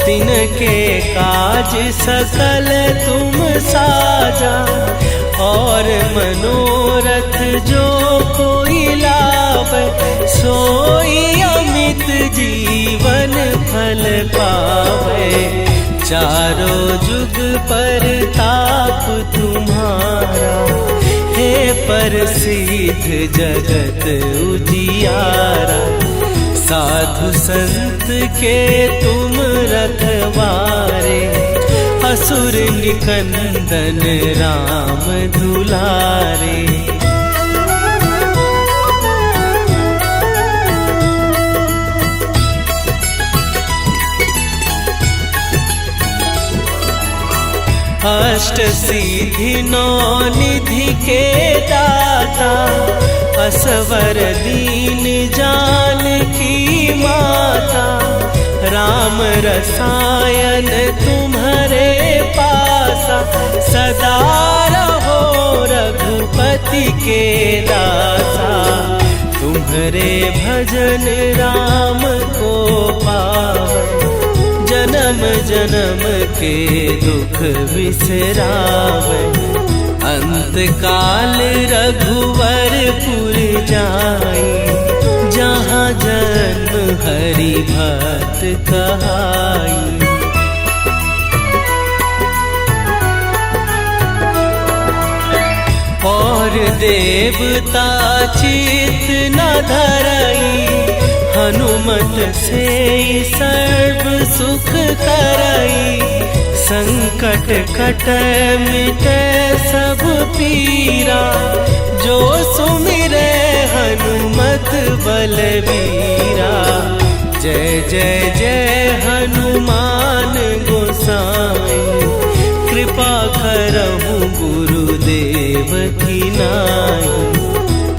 तिनके काज सकल तुम साजा। और मनोरथ जो कोई लावे, सोई अमित जीवन फल पावे। चारों जुग पर ताप तुम्हारा, हे प्रसिद्ध जगत उजियारा। साधु संत के तुम रखवारे, असुर निकंदन राम दुलारे। अष्ट सिद्धि नौ निधि के दाता, असवर दीन जानकी माता। राम रसायन तुम्हारे पासा, सदा रहो रघुपति के दासा। तुम्हारे भजन राम को पावे, जन्म जन्म के दुख बिसरावे। अंत काल रघुवरपुर जाई, जहाँ जन्म हरि भक्त कहाई। और देवता चित न धरई, हनुमत से सर्व सुख करई। संकट कटै मिटै सब पीरा, जो सुमिरै हनुमत बलबीरा। जय जय जय हनुमान गोसाई, कृपा करहु गुरुदेव की नाई।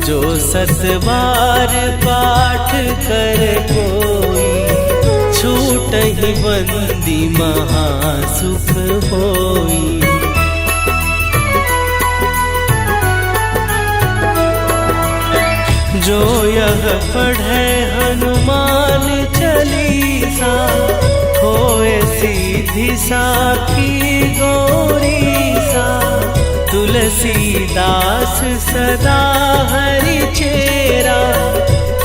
जो सत बार पाठ कर कोई, छूटहि बंदी महासुख होई। जो यह पढ़े हनुमान चालीसा, होए सीधी साखी गौरीसा। तुलसीदास सदा हरि चेरा,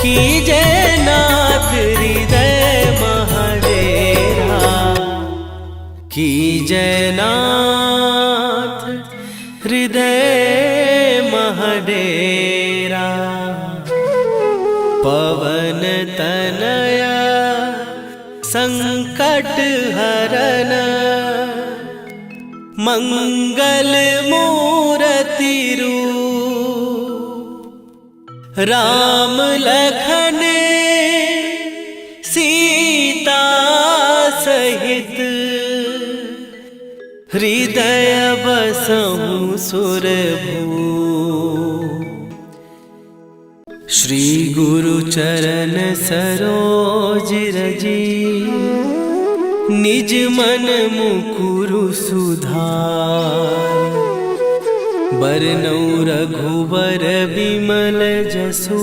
कीजय नाथ हृदय महडेरा। कीजय नाथ हृदय महडेरा। पवन तनया संकट हरन, मंगल मूर्ति रूप। राम लखन सीता सहित, हृदय बसहु सुरभूप। श्री गुरु चरण सरोज रजी, निज मन मुकुरु सुधार। बरनउँ रघुबर विमल जसु,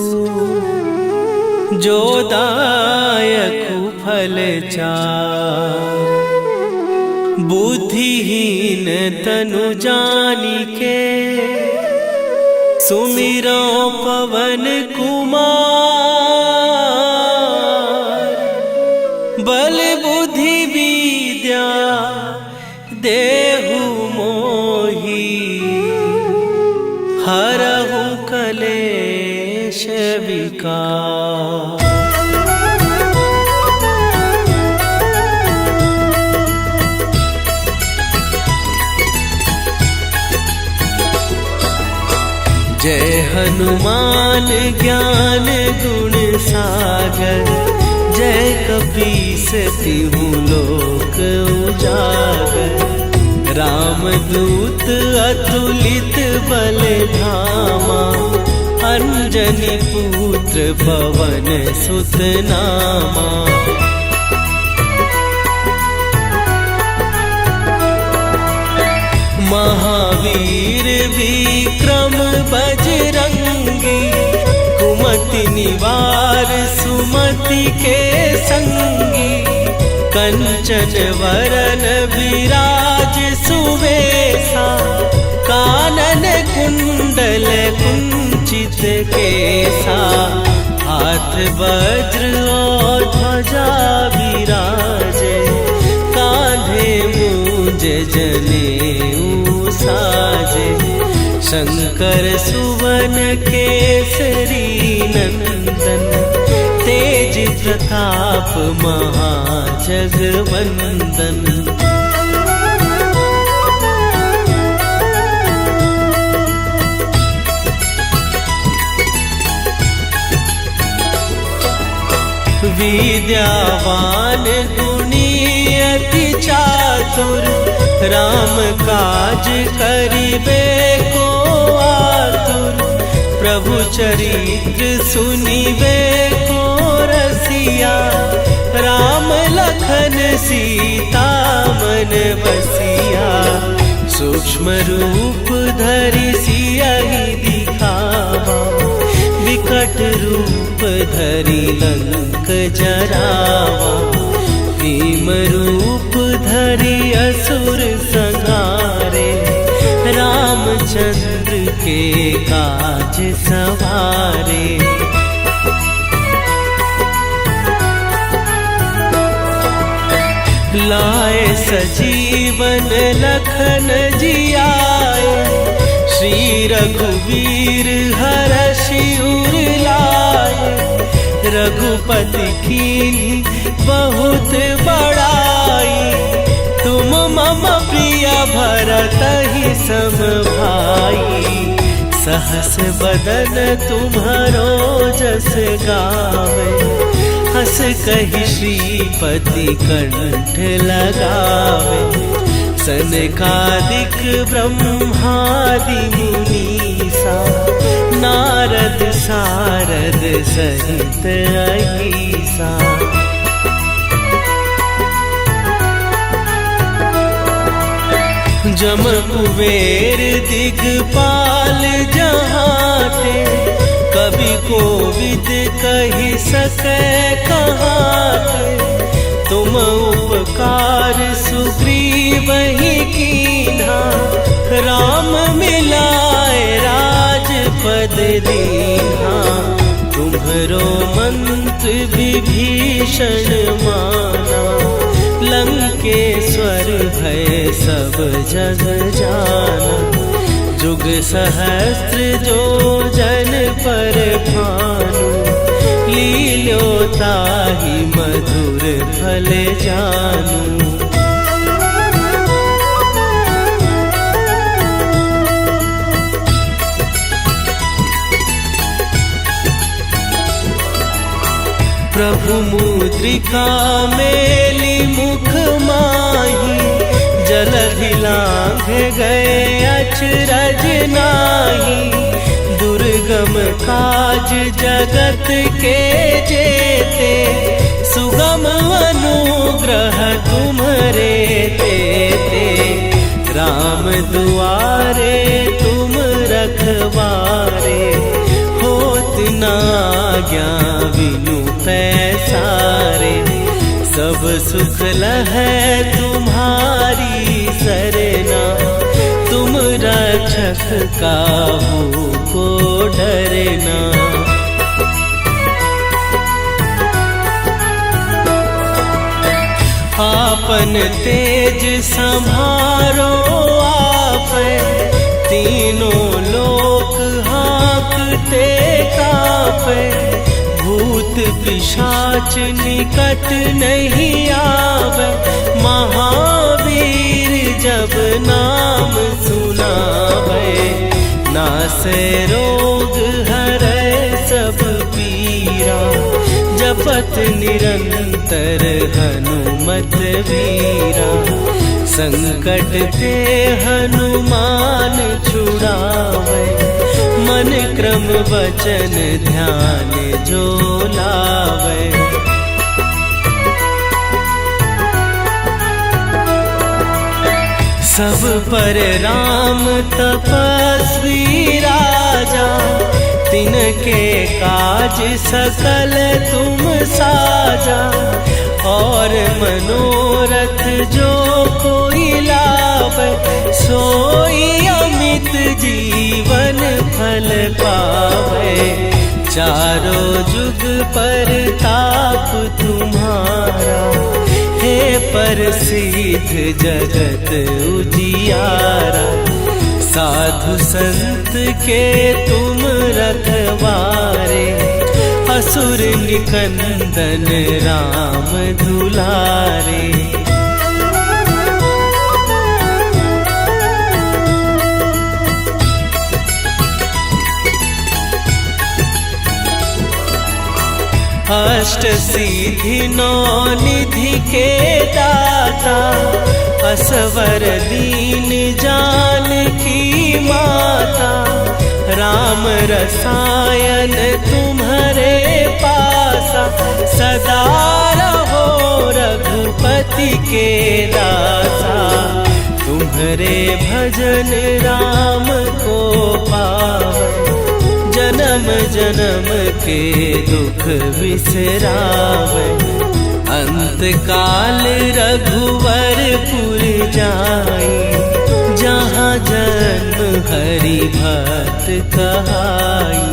जो दायकु फल चार। बुद्धिहीन तनु जानिके, सुमिरो पवन कुमार, बल बुद्धि विद्या देहु मोहि, हरहु कलेश विकार। जय हनुमान ज्ञान गुण सागर, जय कपीस तिहु लोक उजागर। रामदूत अतुलित बल धामा, अंजनी पुत्र पवन सुत नामा। महावीर विक्रम बजरंगी, कुमति निवार सुमति के संगी। कंचन वरन विराज सुवेशा, कानन कुंडल कुंचित केसा। हाथ वज्र और ध्वजा विराजे, कांधे मूंज जनेऊ साजे। शंकर सुवन केसरी नंदन, तेज प्रताप महाजगवंदन। विद्यावान गुणी अति चातुर, राम काज करिबे को आतुर। प्रभु चरित्र सुनिबे को रसिया, राम लखन सीता मन बसिया। सूक्ष्म रूप धरि सियहि दिखावा, विकट रूप धरि लंक जरावा। भीम रूप धरि असुर संहारे, रामचंद्र के काज सवारे। लाए सजीवन लखन जियाए, श्री रघुवीर हरषि उर लाए। रघुपति कीन्ही बहुत बड़ाई, तुम मम प्रिय भरतहि सम भाई। सहस बदन तुम्हरो जस गावे, हस कहि श्रीपति कंठ लगावे। सनकादिक ब्रह्मादि मुनीसा, नारद सारद सहित अहीसा। जम कुबेर दिगपाल जहाते, कवि कोविद कहि सकै कहाते। तुम उपकार सुग्रीवहि कीन्हा, राम मिलाए राजपद दीन्हा। तुम्हरो मंत्र विभीषण माना, लंकेश्वर भय सब जग जाना। जुग सहस्त्र जो जन पर भानु, लील्योताहि मधुर फल जानू। प्रभु मुद्रिका मेली मुख माही, जलधि लांघ गए अचरज नाही। दुर्गम काज जगत के जेते, सुगम अनुग्रह तुम्हरे तेते। राम दुआरे तुम रखवारे, होत न आज्ञा बिनु पैसारे। सब सुख लहै तुम्हारी सरना, तुम रक्षक रक्षक काहू को डरना। आपन तेज संभारो आप, तीनों लोक हाँकते कांपे। भूत पिशाच निकट नहीं आवे, महावीर जब नाम सुनावे। नासे रोग हरै सब पीरा, जपत निरंतर हनुमत वीरा। संकट ते हनुमान छुड़ावे, मन क्रम वचन ध्यान जो लावे। सब पर राम तपस्वी राजा, तिनके काज सकल तुम साजा। और मनोरथ जो कोई लावे, सोई अमित जीवन फल पावे। चारों जुग पर ताप तुम्हारा, हे प्रसिद्ध जगत उजियारा। साधु संत के तुम रखवारे, असुर निकंदन राम दुलारे। अष्ट सिद्धि नौ निधि के दाता, असवर दीन जानकी माता। राम रसायन तुम्हारे पासा, सदा रहो रघुपति के दासा। तुम्हारे भजन राम को पावे, जन्म जन्म के दुख बिसरावे। अंत काल रघुवरपुर जाई, जहाँ जन्म हरि भक्त कहाई।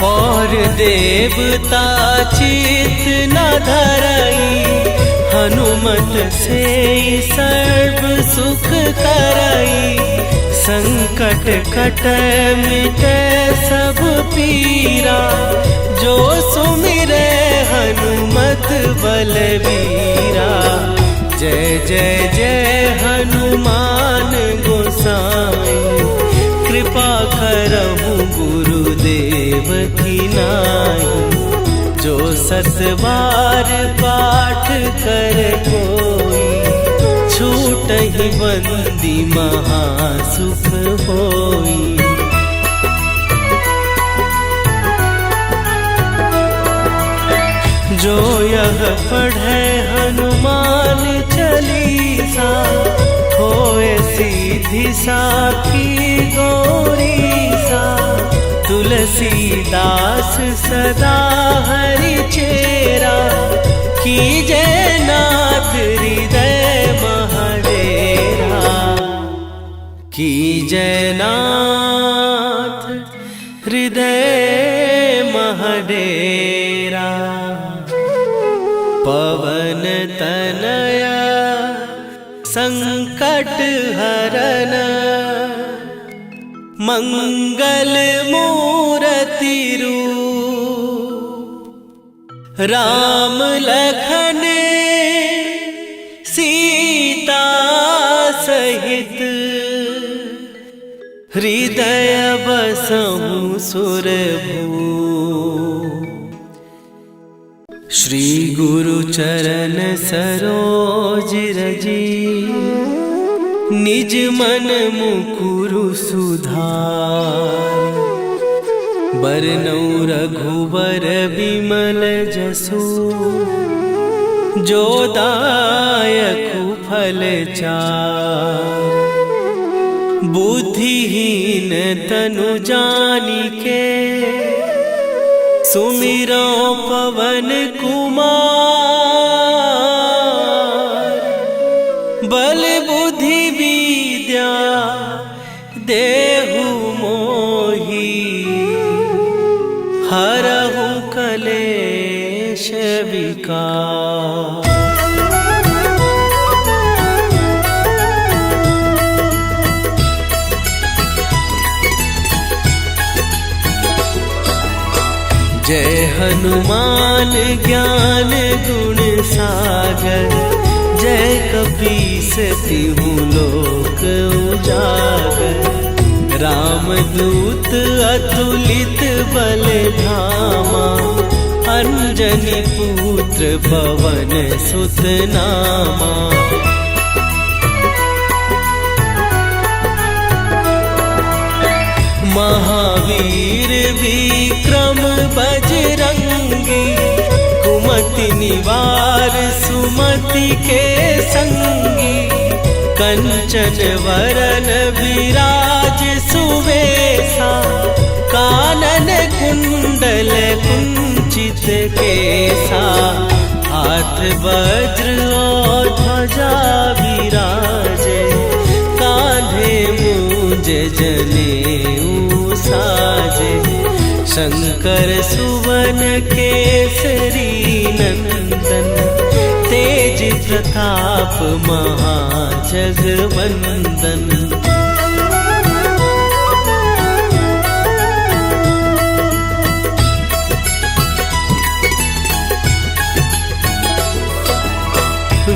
और देवता चित न धरई, हनुमत से सर्व सुख करई। संकट कटे मिटे सब पीरा, जो सुमिरे हनुमत बलबीरा। जय जय जय हनुमान गोसाई, कृपा करहु गुरुदेव की नाई। जो सतबार पाठ कर कोई, छूटहि बंदी महासुख होई। जो यह पढ़े हनुमान चालीसा, होए सीधी साखी गौरीसा। तुलसीदास सदा हरि चेरा, कीजय नाथ हृदय महडेरा। कीजय नाथ हृदय महडेरा। पवन तनया संकट हरन, मंगल मूर्ति रूप। राम लखन सीता सहित, हृदय बसहु सुरभूप। श्री गुरु चरण सरोज रजी, निज मन मुकुरु सुधार। बरनउँ रघुवर बिमल जसु, जो दायकु फल चार। बुद्धिहीन तनु जानिके, सुमिरो पवन कुमार। मोही हरहु कलेश विकार। जय हनुमान ज्ञान गुण सागर, जय कपीस तिहु लोक उजागर। रामदूत अतुलित बल धामा, अंजनी पुत्र पवन सुत नामा। महावीर विक्रम बजरंगी, कुमति निवार सुमति के संगी। कंचन वरन विराज सुवेशा, कानन कुंडल कुंचित केसा। हाथ वज्र और ध्वजा विराजे, कांधे मूंज जनेऊ साजे। शंकर सुवन केसरी नंदन, तेज प्रताप महाजगवंदन।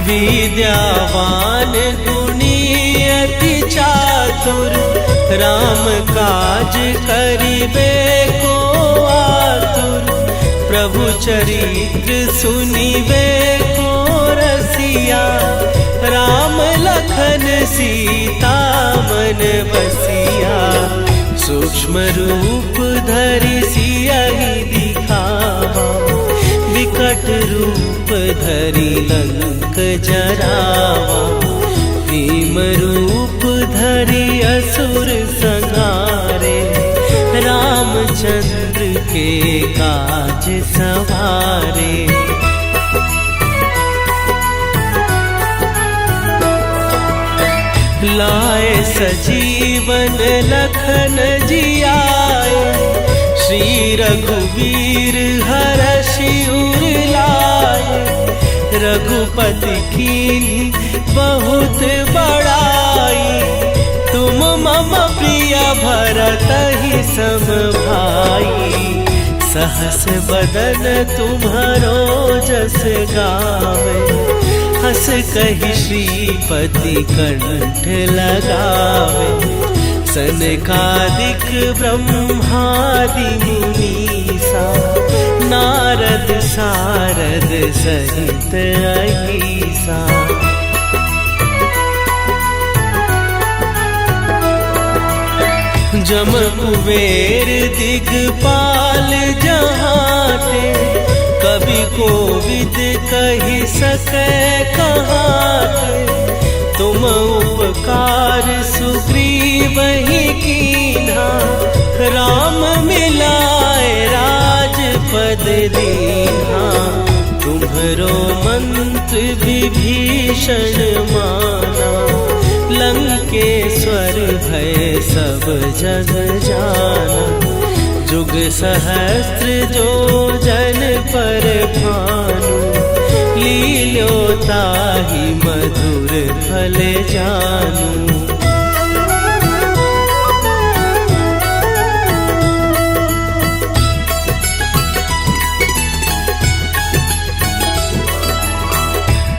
विद्यावान गुणी अति चातुर, राम काज करिबे को आतुर। प्रभु चरित्र सुनिबे को रसिया, राम लखन सीता मन बसिया। सूक्ष्म रूप धरि सियहि दिखावा, विकट रूप धरि लंक जरावा। भीम रूप धरि असुर संहारे, रामचंद्र के काज सवारे। लाए सजीवन लखन जियाए, श्री रघुवीर हरषि उर लाए। रघुपति कीन्ही बहुत बड़ाई, तुम मम प्रिय भरतहि सम भाई। सहस बदन तुम्हरो जस गावे, हस कहि श्रीपति कंठ लगावे। सनकादिक ब्रह्मादि मुनीसा, नारद सारद सहित अहीसा। जम कुबेर दिगपाल जहाते, कवि कोविद कहि सकै कहाते। तुम उपकार सुग्रीवहि कीन्हा, राम मिलाए राजपद दीन्हा। तुम्हरो मंत्र विभीषण माना, लंकेश्वर भय सब जग जाना। जुग सहस्त्र जो जन पर भानु, लील्योताहि मधुर फल जानू।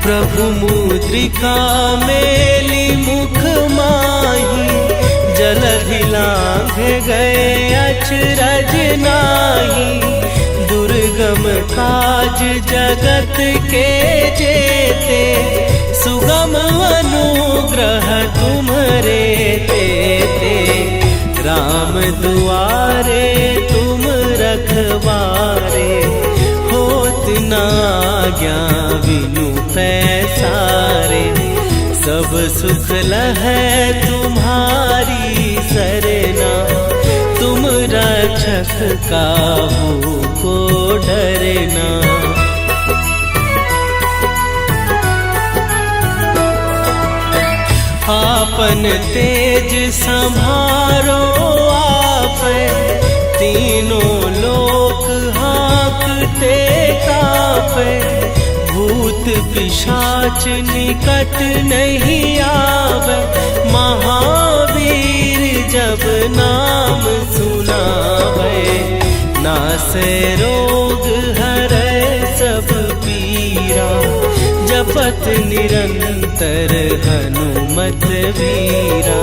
प्रभु मुद्रिका मेली मुख माही, जलधि लांघ गए अचरज नाही। दुर्गम काज जगत के जेते, सुगम अनुग्रह तुम्हरे तेते। राम दुआरे तुम रखवारे, होत न आज्ञा बिनु पैसारे। सब सुख लहै तुम्हारी सरना, तुम रक्षक काहू को डरना। आपन तेज सम्हारो आपै, पावे, भूत पिशाच निकट नहीं आवे। महावीर जब नाम सुनावे, नासे रोग हरै सब पीरा। जपत निरंतर हनुमत वीरा,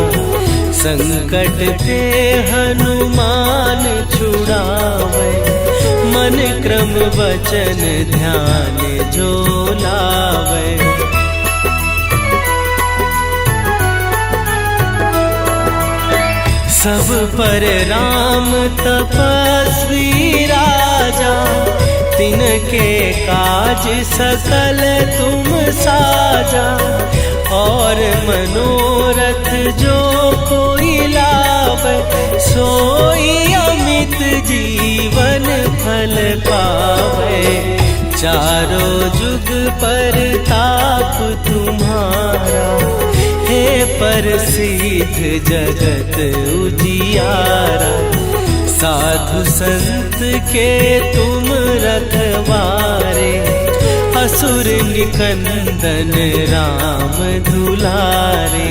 संकट ते हनुमान छुड़ावे। मन क्रम वचन ध्यान जो लावे। सब पर राम तपस्वी राजा, तिनके काज सकल तुम साजा। और मनोरथ जो कोई लावे, सोई अमित जीवन फल पावे। चारों जुग पर ताप तुम्हारा, हे प्रसिद्ध जगत उजियारा। साधु संत के तुम रखवारे, असुर निकंदन राम दुलारे।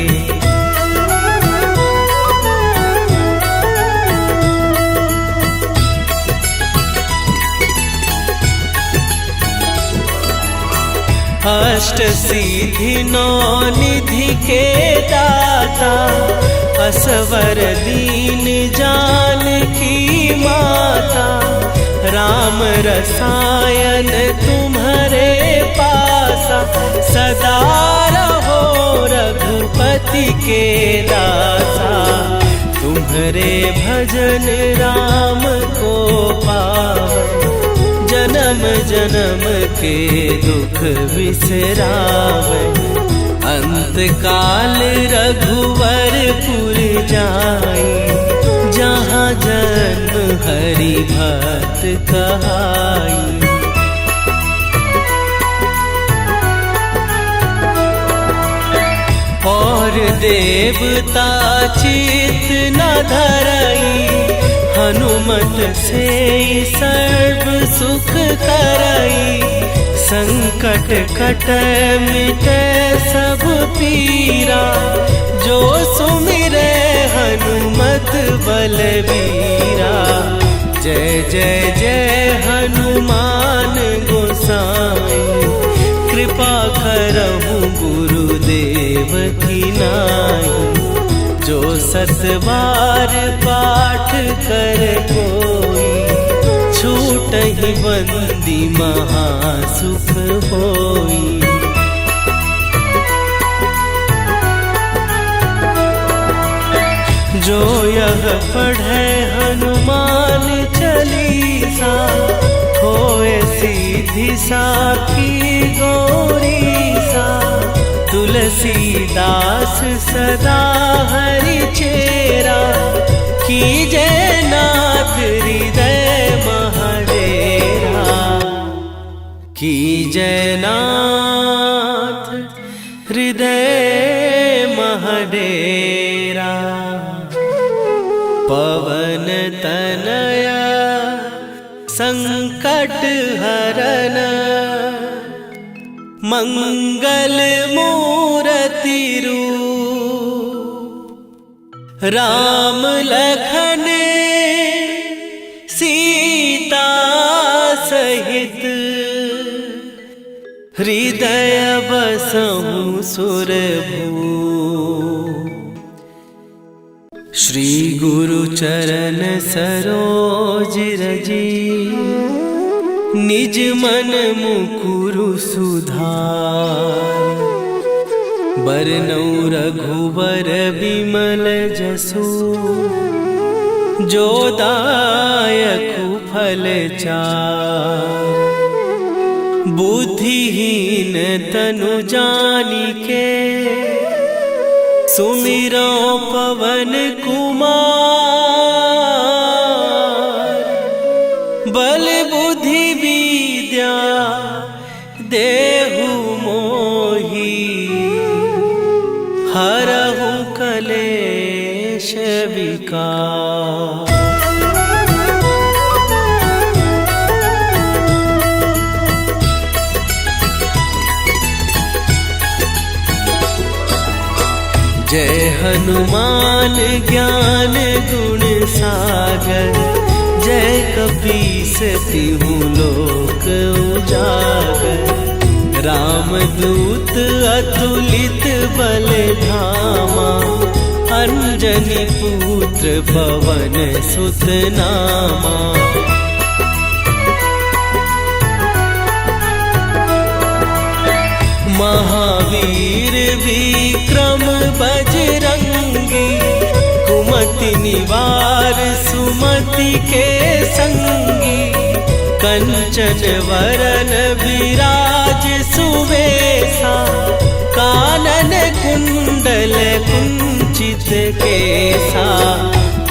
अष्ट सिद्धि नौ निधि के दाता, असवर दीन जानकी माता। राम रसायन तुम्हारे पासा, सदा रहो रघुपति के दासा। तुम्हारे भजन राम को पावे, जन्म जन्म के दुख बिसरावे। अंत काल रघुवरपुर जाई, जहाँ जन्म हरि भक्त कहाई। और देवता चित न धरई, हनुमत से सर्व सुख करई। संकट कटै मिटै सब पीरा, जो सुमिरै हनुमत बलबीरा। जय जय जय हनुमान गोसाई, कृपा करहु गुरुदेव की नाई। जो सत बार पाठ कर कोई, छूटहि बंदी महासुख होई। जो यह पढ़े हनुमान चालीसा, होए सीधी साखी गौरीसा। तुलसीदास सदा हरि चेरा, कीजय नाथ हृदय महडेरा। कीजय नाथ हृदय महडेरा। पवन तनया संकट हरन, मंगल मूर्ति रूप। राम लखन सीता सहित, हृदय बसहु सुरभूप। श्री गुरु चरण सरोज रजी, निज मन मुकुरु सुधार। बरनउँ रघुबर बिमल जसु, जो दायकु फल चार। बुद्धिहीन तनु जानिके, सुमिरो पवन कुमार। बल बुद्धि विद्या देहु मोहि, हरहु कलेश विकार। हनुमान ज्ञान गुण सागर, जय कपीस तिहु लोक उजागर। रामदूत अतुलित बल धामा, अंजनी पुत्र पवन सुत नामा। महावीर विक्रम बजरंगी, कुमति निवार सुमति के संगी। कंचन वरन विराज सुवेशा, कानन कुंडल कुंचित केसा।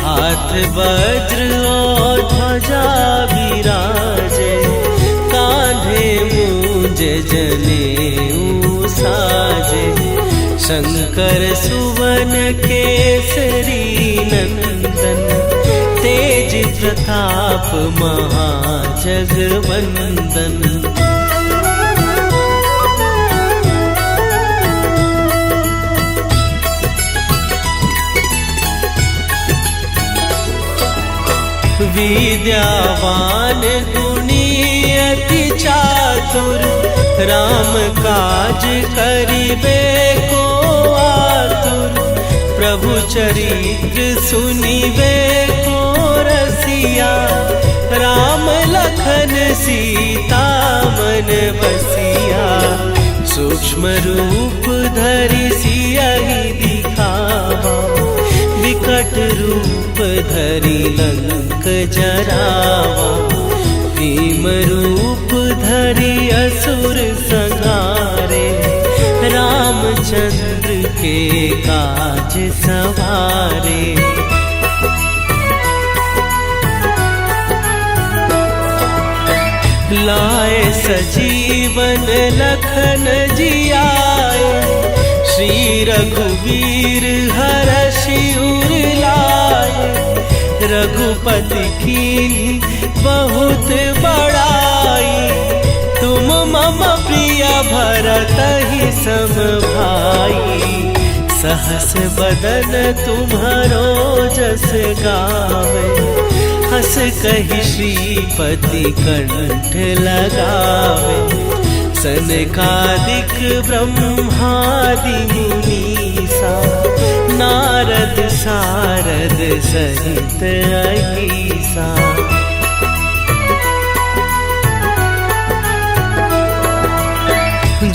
हाथ वज्र और ध्वजा विराजे, कांधे मूंज जनेऊ साजे। शंकर सुवन केसरी नंदन, तेज प्रताप महाजगवंदन। विद्यावान गुणी अति चातुर, राम काज करिबे को आतुर। प्रभु चरित्र सुनिबे को रसिया, राम लखन सीता मन बसिया। सूक्ष्म रूप धरि सियहि दिखावा, विकट रूप धरि लंक जरावा। भीम रूप धरि असुर संहारे, रामचंद्र के काज सवारे। लाए सजीवन लखन जियाए, श्री रघुवीर हरषि उर लाए। रघुपति कीन्ही बहुत बड़ाई, तुम मम प्रिय भरतहि सम भाई। सहस बदन तुम्हारो जस गावे, हस कहि श्रीपति कंठ लगावे। सनकादिक ब्रह्मादि मुनीसा, नारद सारद सहित अहिसा।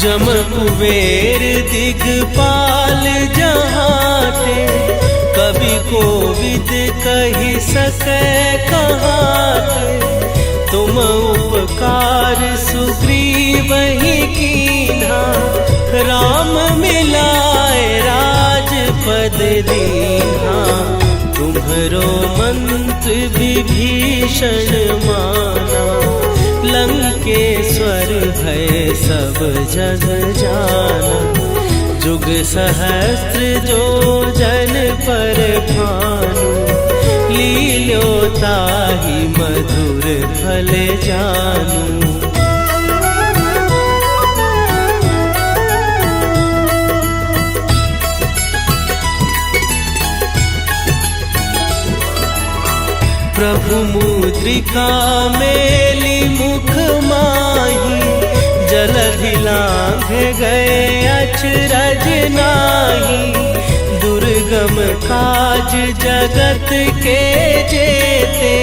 जम कुबेर दिगपाल जहाते, कवि कोविद कहि सकै कहाते। तुम उपकार सुग्रीवहि कीन्हा, राम मिलाए राजपद दीन्हा। तुम्हरो मंत्र विभीषण माना, लंकेश्वर भय सब जग जाना। जुग सहस्त्र जो जन पर भानु, लील्योताहि मधुर फल जानू। प्रभु मुद्रिका मेली मुख माही, जलधि लांघ गए अचरज नाही। दुर्गम काज जगत के जेते,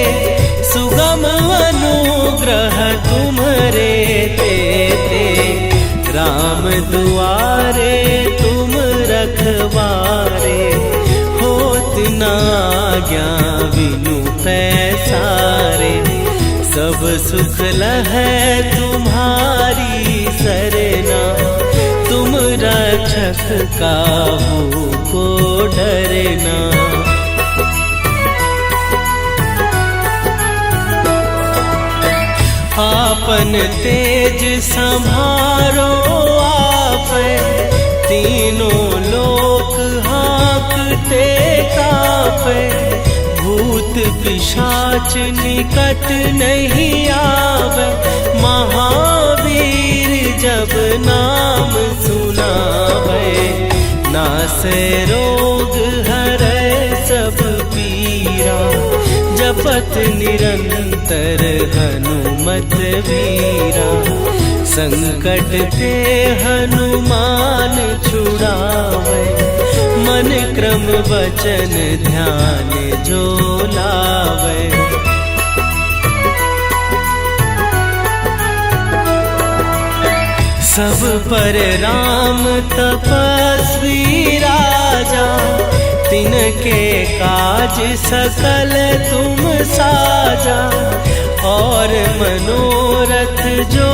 सुगम अनुग्रह तुम्हरे तेते। राम दुआरे तुम रखवारे, होत न आज्ञा बिनु पैसारे। सब सुख लहै तुम्हारी सरना, तुम रक्षक काहू को डरना। आपन तेज संभारो आपै, तीनों लोक हाँकते कापै। भूत पिशाच निकट नहीं आवे, महावीर जब नाम सुनावे। नासे रोग हरै सब पीरा, जपत निरंतर हनुमत वीरा। संकट ते हनुमान छुड़ावे, मन क्रम वचन ध्यान जो लावे। सब पर राम तपस्वी राजा, तिनके काज सकल तुम साजा। और मनोरथ जो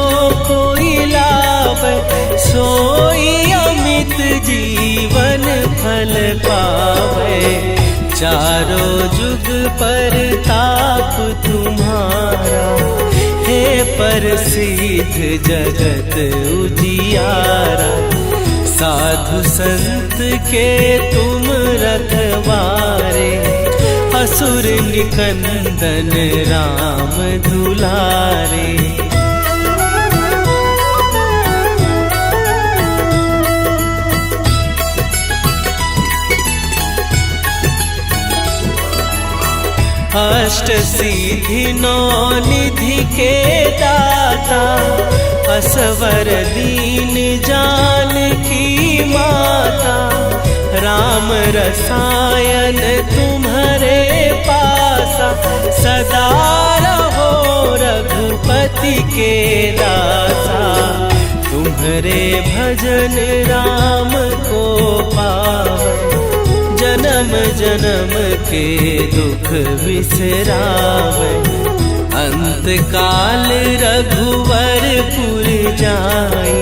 कोई लावे, सोई अमित जीवन फल पावे। चारों जुग परताप तुम्हारा, हे प्रसिद्ध जगत उजियारा। साधु संत के तुम रखवारे, असुर निकंदन राम दुलारे। अष्ट सिद्धि नौ निधि के दाता, असवर दीन जानकी माता। राम रसायन तुम्हारे पासा, सदा रहो रघुपति के दासा। तुम्हारे भजन राम को पावे, जन्म जन्म के दुख बिसरावे। अंत काल रघुवरपुर जाई,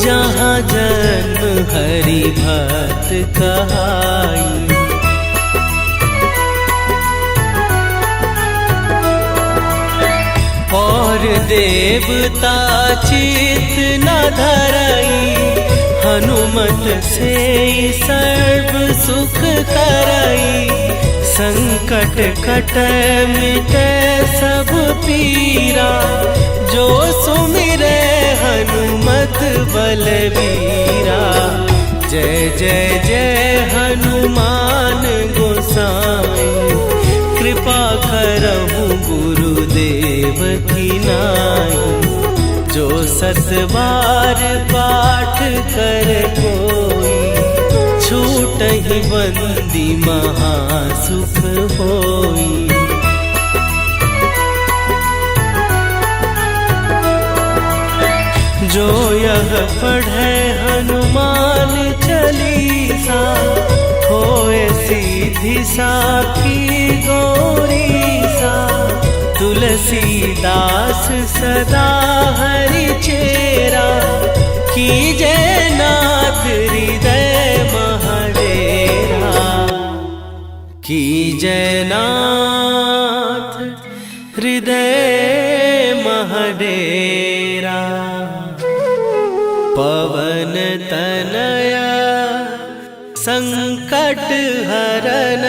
जहाँ जन्म हरि भक्त कहाई। और देवता चित न धरई, हनुमत से सर्व सुख करई। संकट कटै मिटै सब पीरा, जो सुमिरै हनुमत बलबीरा। जय जय जय हनुमान गोसाई, कृपा करहु गुरुदेव की नाई। जो सत बार पाठ कर कोई, छूटहि बंदी महासुख होई। जो यह पढ़े हनुमान चालीसा, होए सीधी साखी गौरीसा। तुलसीदास सदा हरि चेरा, कीजय नाथ हृदय महडेरा। कीजय नाथ हृदय महडेरा। पवन तनया संकट हरन,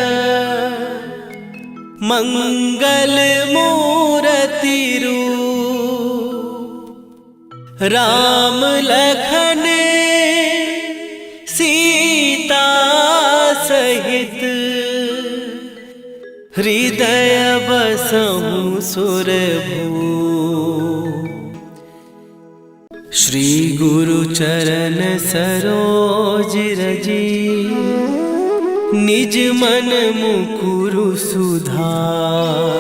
मंगल मूर्ति रूप। राम लखन सीता सहित, हृदय बसहु सुरभूप। श्री गुरु चरण सरोज रजी, निज मन मुकुरु सुधार।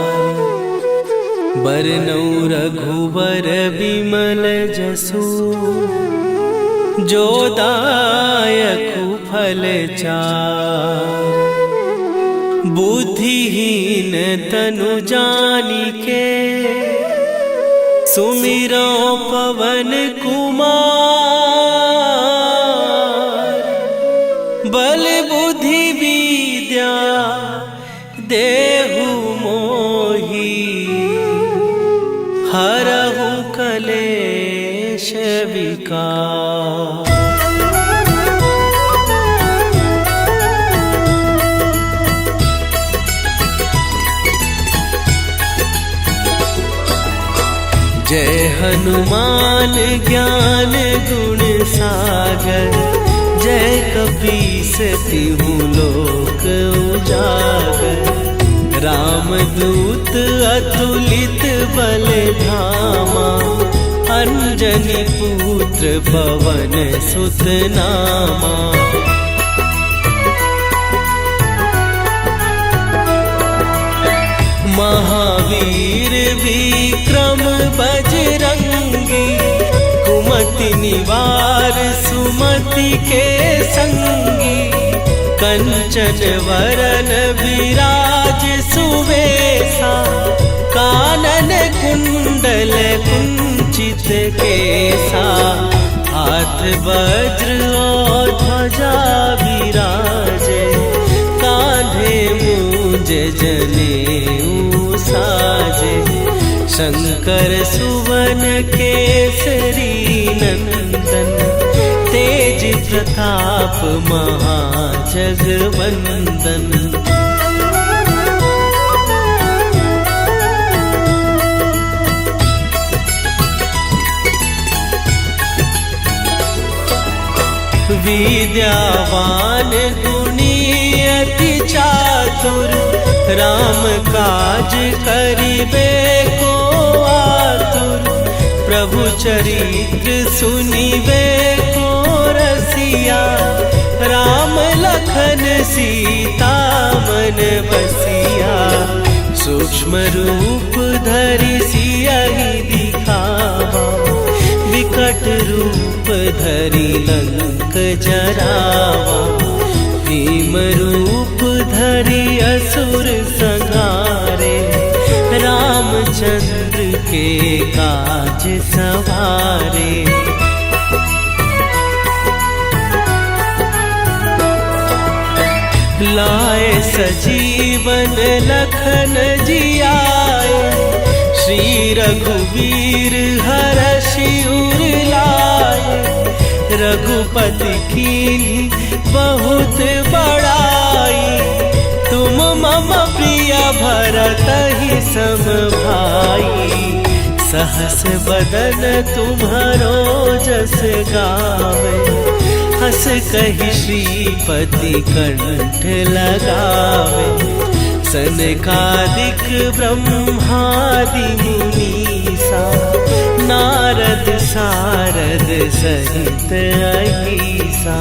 बरनउँ रघुबर बिमल जसु, जो दायकु फल चार। बुद्धिहीन तनु जानिके, सुमिरो पवन कुमार। बल बुद्धि विद्या देहु मोहि, हरहु कलेश विकार। जय हनुमान ज्ञान गुण सागर, जय कपीस तिहु लोक उजागर। रामदूत अतुलित बल धामा, अंजनी पुत्र पवन सुत नामा। महावीर विक्रम बजरंगी, कुमति निवार सुमति के संगी। कंचन वरन विराज सुवेशा, कानन कुंडल कुंचित केसा। हाथ वज्र और ध्वजा विराजे, कांधे मूंज जनेऊ साजे। शंकर सुवन केसरी नंदन, तेज प्रताप महाजगवंदन। विद्यावान गुणी अति चातुर, राम काज करिबे को आतुर। प्रभु चरित्र सुनिबे को रसिया, राम लखन सीता मन बसिया। सूक्ष्म रूप धरि सियहि दिखावा, विकट रूप धरि लंक जरावा। भीम रूप धरि असुर संहारे, रामचंद्र के काज सवारे। लाए सजीवन लखन जियाए, श्री रघुवीर हरषि उर लाए। रघुपति कीन्ही बहुत बड़ाई, तुम मम प्रिय भरतहि सम भाई। सहस बदन तुम्हरो जस गावे, हस कहि श्रीपति कंठ लगावे। सनकादिक ब्रह्मादि मुनीसा, नारद सारद सहित अहीसा।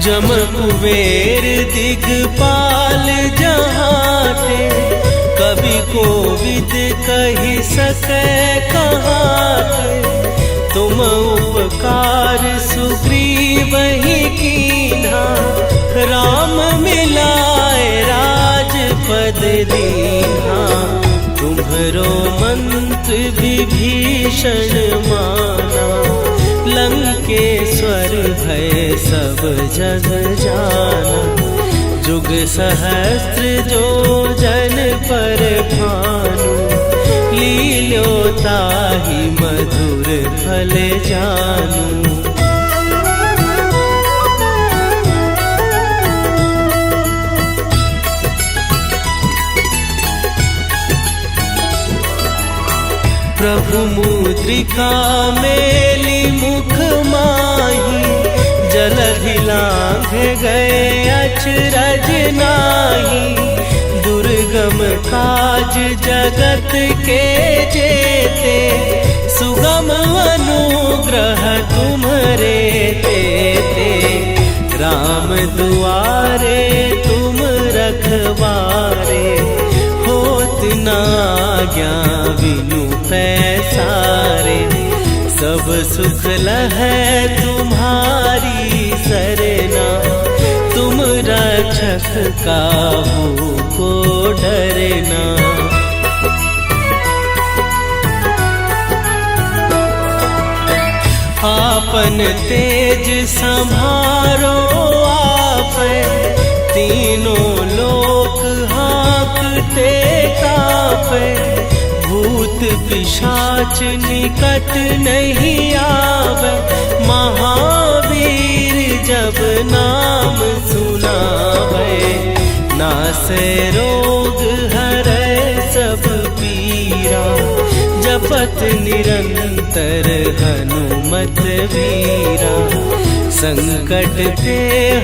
जम कुबेर दिगपाल जहाते, कवि कोविद कहि सकै कहाते। तुम उपकार सुग्रीवहि कीन्हा, राम मिलाए राजपद दीन्हा। तुम्हरो मंत्र विभीषण माना, लंकेश्वर भय सब जग जाना। जुग सहस्त्र जो जन पर भानु, लील्योताहि मधुर फल जानू। प्रभु मुद्रिका मेली मुख माही, जलधि लांघ गए अचरज नाही। दुर्गम काज जगत के जेते, सुगम अनुग्रह तुम्हरे तेते। राम दुआरे तुम रखवारे, होत न आज्ञा बिनु पैसारे। सब सुख लहै तुम्हारी सरना, तुम रक्षक काहू को डरना। आपन तेज संभारो आपै, तीनों लोक हाँकते कापै। भूत पिशाच निकट नहीं आवे, महावीर जब नाम सुनावे। नासै रोग हरै सब पीरा, जपत निरंतर हनुमत वीरा। संकट ते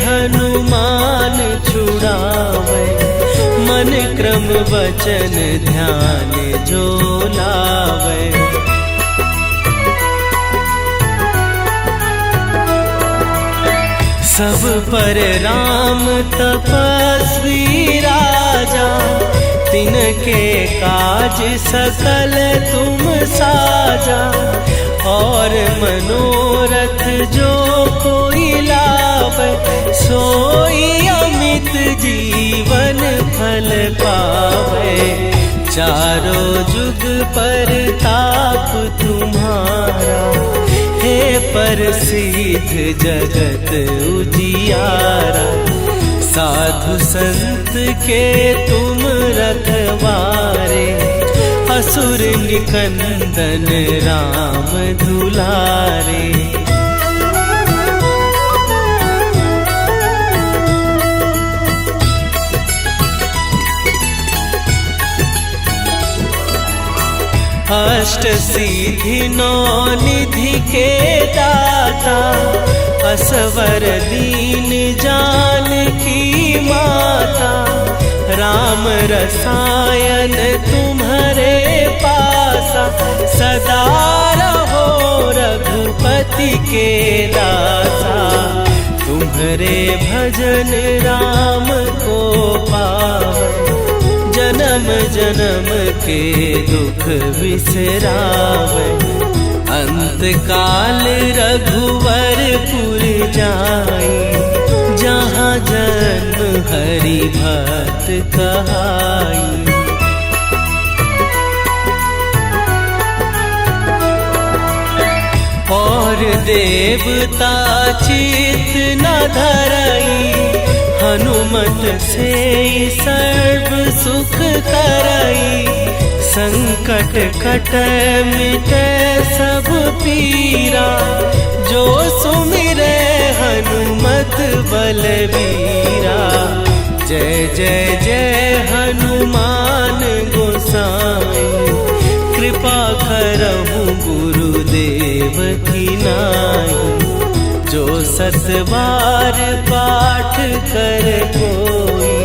हनुमान छुड़ावे, मन क्रम वचन ध्यान जो लावे। सब पर राम तपस्वी राजा, तिनके काज सकल तुम साजा। और मनोरथ जो कोई लावे, सोई अमित जीवन फल पावे। चारों जुग पर ताप तुम्हारा, हे प्रसिद्ध जगत उजियारा। साधु संत के तुम रखवारे, असुर निकंदन राम दुलारे। अष्ट सिद्धि नौ निधि के दाता, असवर दीन जानकी माता। राम रसायन तुम्हारे पासा, सदा रहो रघुपति के दासा। तुम्हारे भजन राम को पावे, जन्म जन्म के दुख बिसरावे। अंत काल रघुवरपुर जाई, जहाँ जन्म हरि भक्त कहाई। और देवता चित न धरई, हनुमत से सर्व सुख करई। संकट कटै मिटै सब पीरा, जो सुमिरै हनुमत बलबीरा। जय जय जय हनुमान गोसाई, कृपा करहु गुरुदेव की नाई। जो सत बार पाठ कर कोई,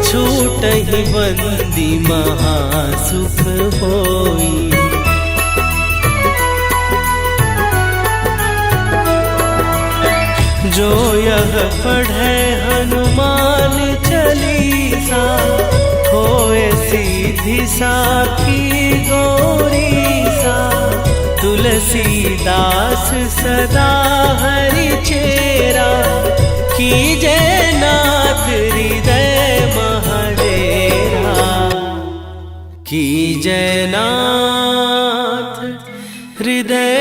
छूटहि बंदी महासुख होई। जो यह पढ़े हनुमान चालीसा, होए सीधी साखी गौरीसा। तुलसीदास सदा हरि चेरा, कीजय नाथ हृदय महडेरा। कीजय नाथ हृदय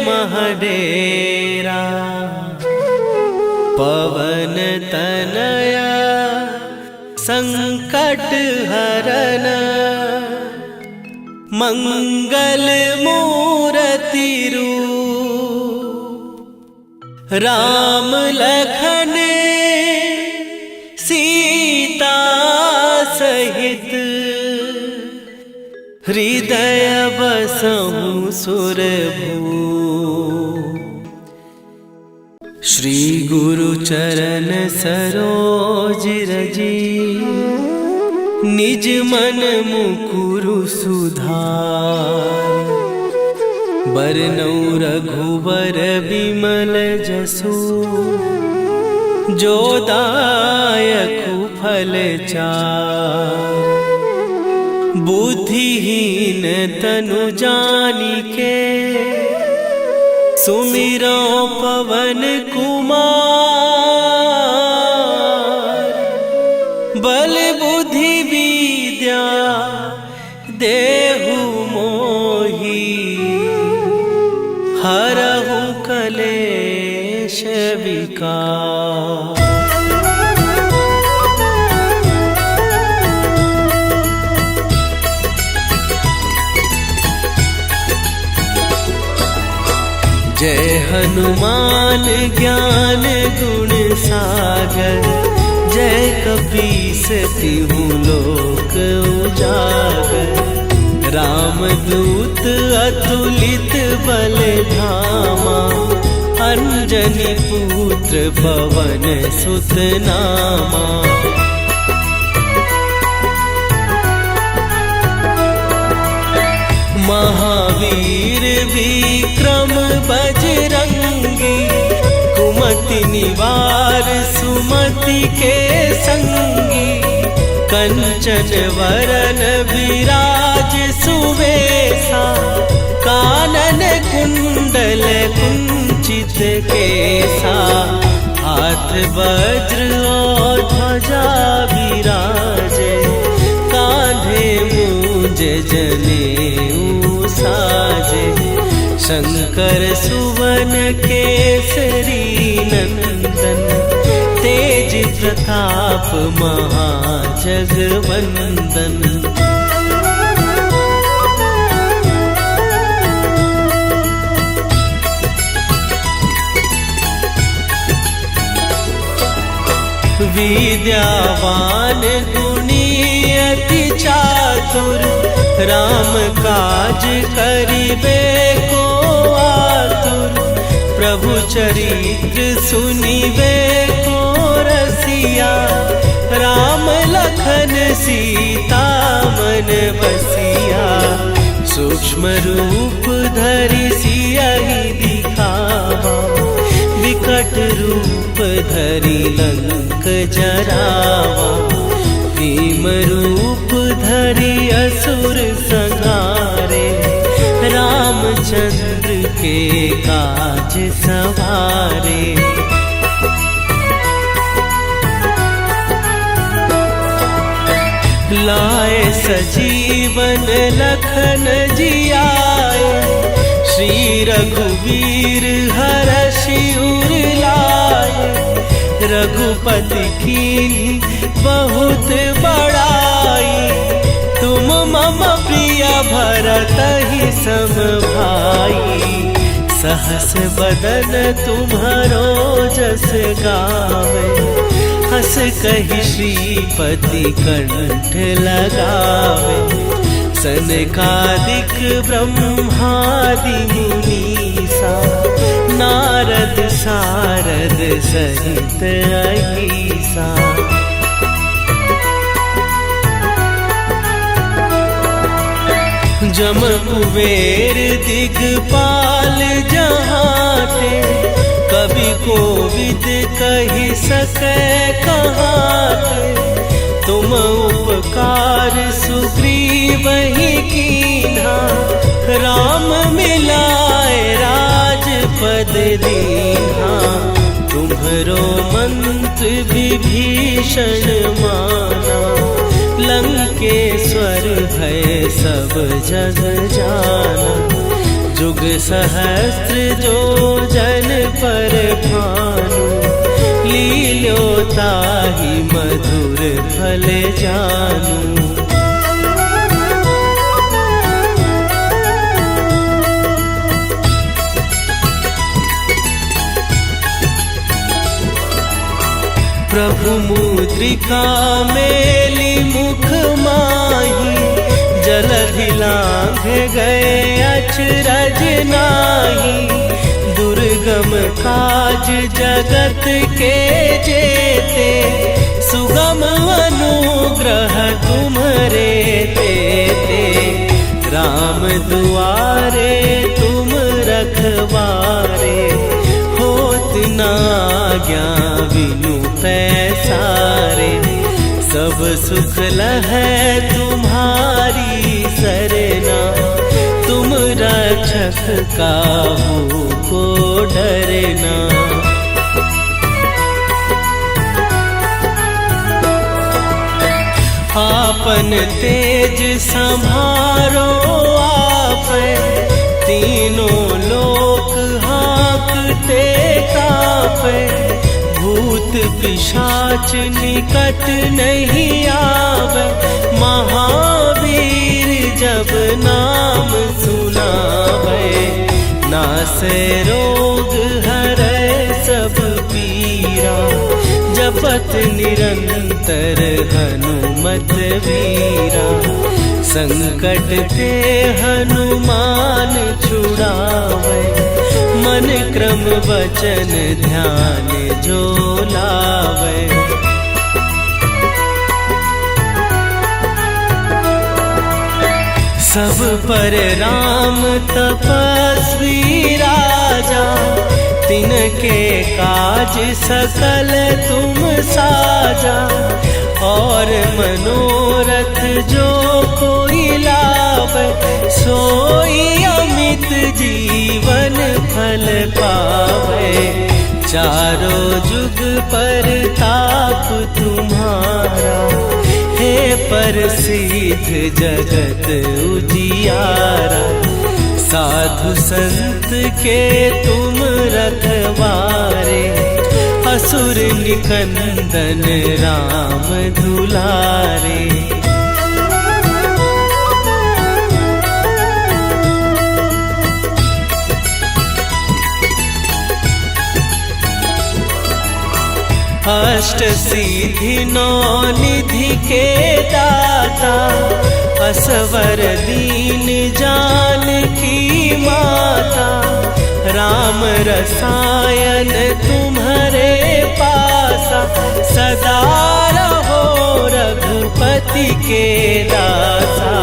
महडेरा। पवन तनया संकट हरन, मंगल मूर्ति रूप। राम लखन सीता सहित, हृदय बसहु सुरभूप। श्री गुरु चरण सरोज रजी, निज मन मुकुरु सुधार। बरनउँ रघुबर बिमल जसु, जो दायकु फल चार। बुद्धिहीन तनु जानिके, सुमिरो पवन कुमार। बल बुद्धि विद्या देहु मोहि, हरहु कलेश विकार। जय हनुमान ज्ञान गुण सागर, जय कपीस तिहुँ लोक उजागर। रामदूत अतुलित बल धामा, अंजनी पुत्र पवन सुत नामा। महावीर विक्रम बजरंगी, कुमति निवार सुमति के संगी। कंचन वरन विराज सुवेशा, कानन कुंडल कुंचित केसा। हाथ वज्र और ध्वजा विराजे, कांधे मूंज जनेऊ साजे। शंकर सुवन केसरी नंदन, तेज प्रताप महाजगवंदन। विद्यावान गुणी अति चातुर, राम काज करिबे को आतुर। प्रभु चरित्र सुनिबे को रसिया, राम लखन सीता मन बसिया। सूक्ष्म रूप धरि सियहि दिखावा, विकट रूप धरि लंक जरावा। भीम रूप धरि असुर संहारे, रामचंद्र के काज सवारे। लाए सजीवन लखन जियाए, श्री रघुवीर हरषि उर लाए। रघुपति कीन्ही बहुत बड़ाई, तुम मम प्रिय भरतहि सम भाई। सहस बदन तुम्हरो जस गावे, हस कहि श्रीपति कंठ लगावे। सनकादिक ब्रह्मादि मुनीसा, नारद सारद सहित अहीसा। जम कुबेर दिगपाल जहाते, कवि कोविद कहि सकै कहाते। तुम उपकार सुग्रीवहि कीन्हा, राम मिलाए राजपद दीन्हा। तुम्हरो मंत्र विभीषण माना, लंकेश्वर भय सब जग जाना। जुग सहस्त्र जो जन पर भानु, लील्योताहि मधुर फल जानू। प्रभु मुद्रिका मेली मुख माही, जलधि लांघ गए अचरज नाही। दुर्गम काज जगत के जेते, सुगम अनुग्रह तुम्हरे तेते। राम दुआरे तुम रखवारे, होत न आज्ञा बिनु पैसारे। सब सुख लहै तुम्हारी सरना, तुम रक्षक काहू को डरना। आपन तेज संभारो आपै, तीनों लोक हाँकते कापै। भूत पिशाच निकट नहीं आवे, महावीर जब नाम सुनावे। नासै रोग हरै सब पीरा, जपत निरंतर हनुमत वीरा। संकट ते हनुमान छुड़ावे, मन क्रम वचन ध्यान जो लावे। सब पर राम तपस्वी राजा, तिनके काज सकल तुम साजा। और मनोरथ जो कोई लावे, सोई अमित जीवन फल पावे। चारों जुग पर ताप तुम्हारा, हे प्रसिद्ध जगत उजियारा। साधु संत के तुम रखवारे, असुर निकंदन राम दुलारे। अष्ट सिद्धि नौ निधि के दाता, असवर दीन जानकी माता। राम रसायन तुम्हारे पासा, सदा रहो रघुपति के दासा।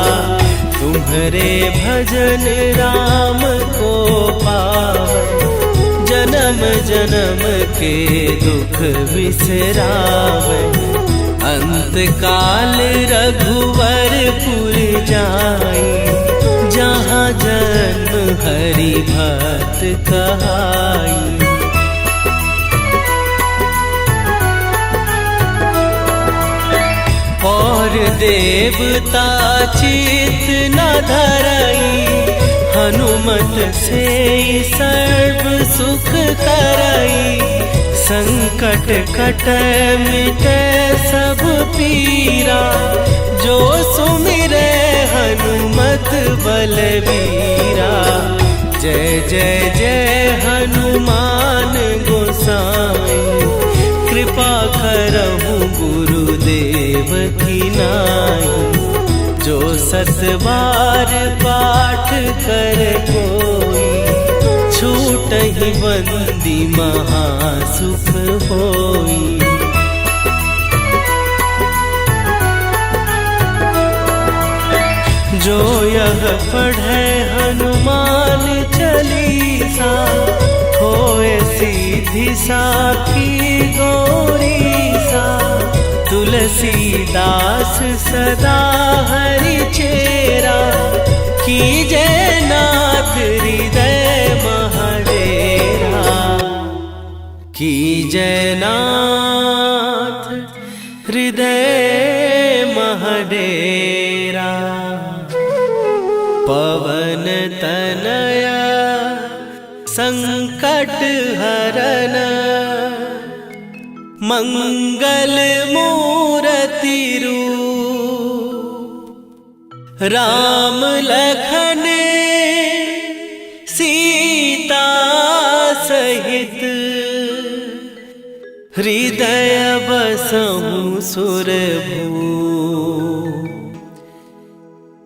तुम्हारे भजन राम को पावे, जन्म जन्म के दुख बिसरावे। अंत काल रघुवरपुर जाई, जहाँ जन्म हरि भक्त कहाई। और देवता चित न धरई, हनुमत से सर्व सुख करई। संकट कटे मिटे सब पीरा, जो सुमिरे हनुमत बलबीरा। जय जय जय हनुमान गोसाई, कृपा करहु गुरुदेव की नाई। जो सत बार पाठ कर कोई, छूटहि बंदी महासुख होई। जो यह पढ़े हनुमान चालीसा, होए सीधी साखी गौरीसा। तुलसीदास सदा हरि चेरा, कीजे नाथ हृदय महडेरा। कीजे नाथ हृदय महडेरा। पवन तनया संकट हरन, मंगल मूर्ति रूप। राम लखन सीता सहित, हृदय बसहु सुरभूप।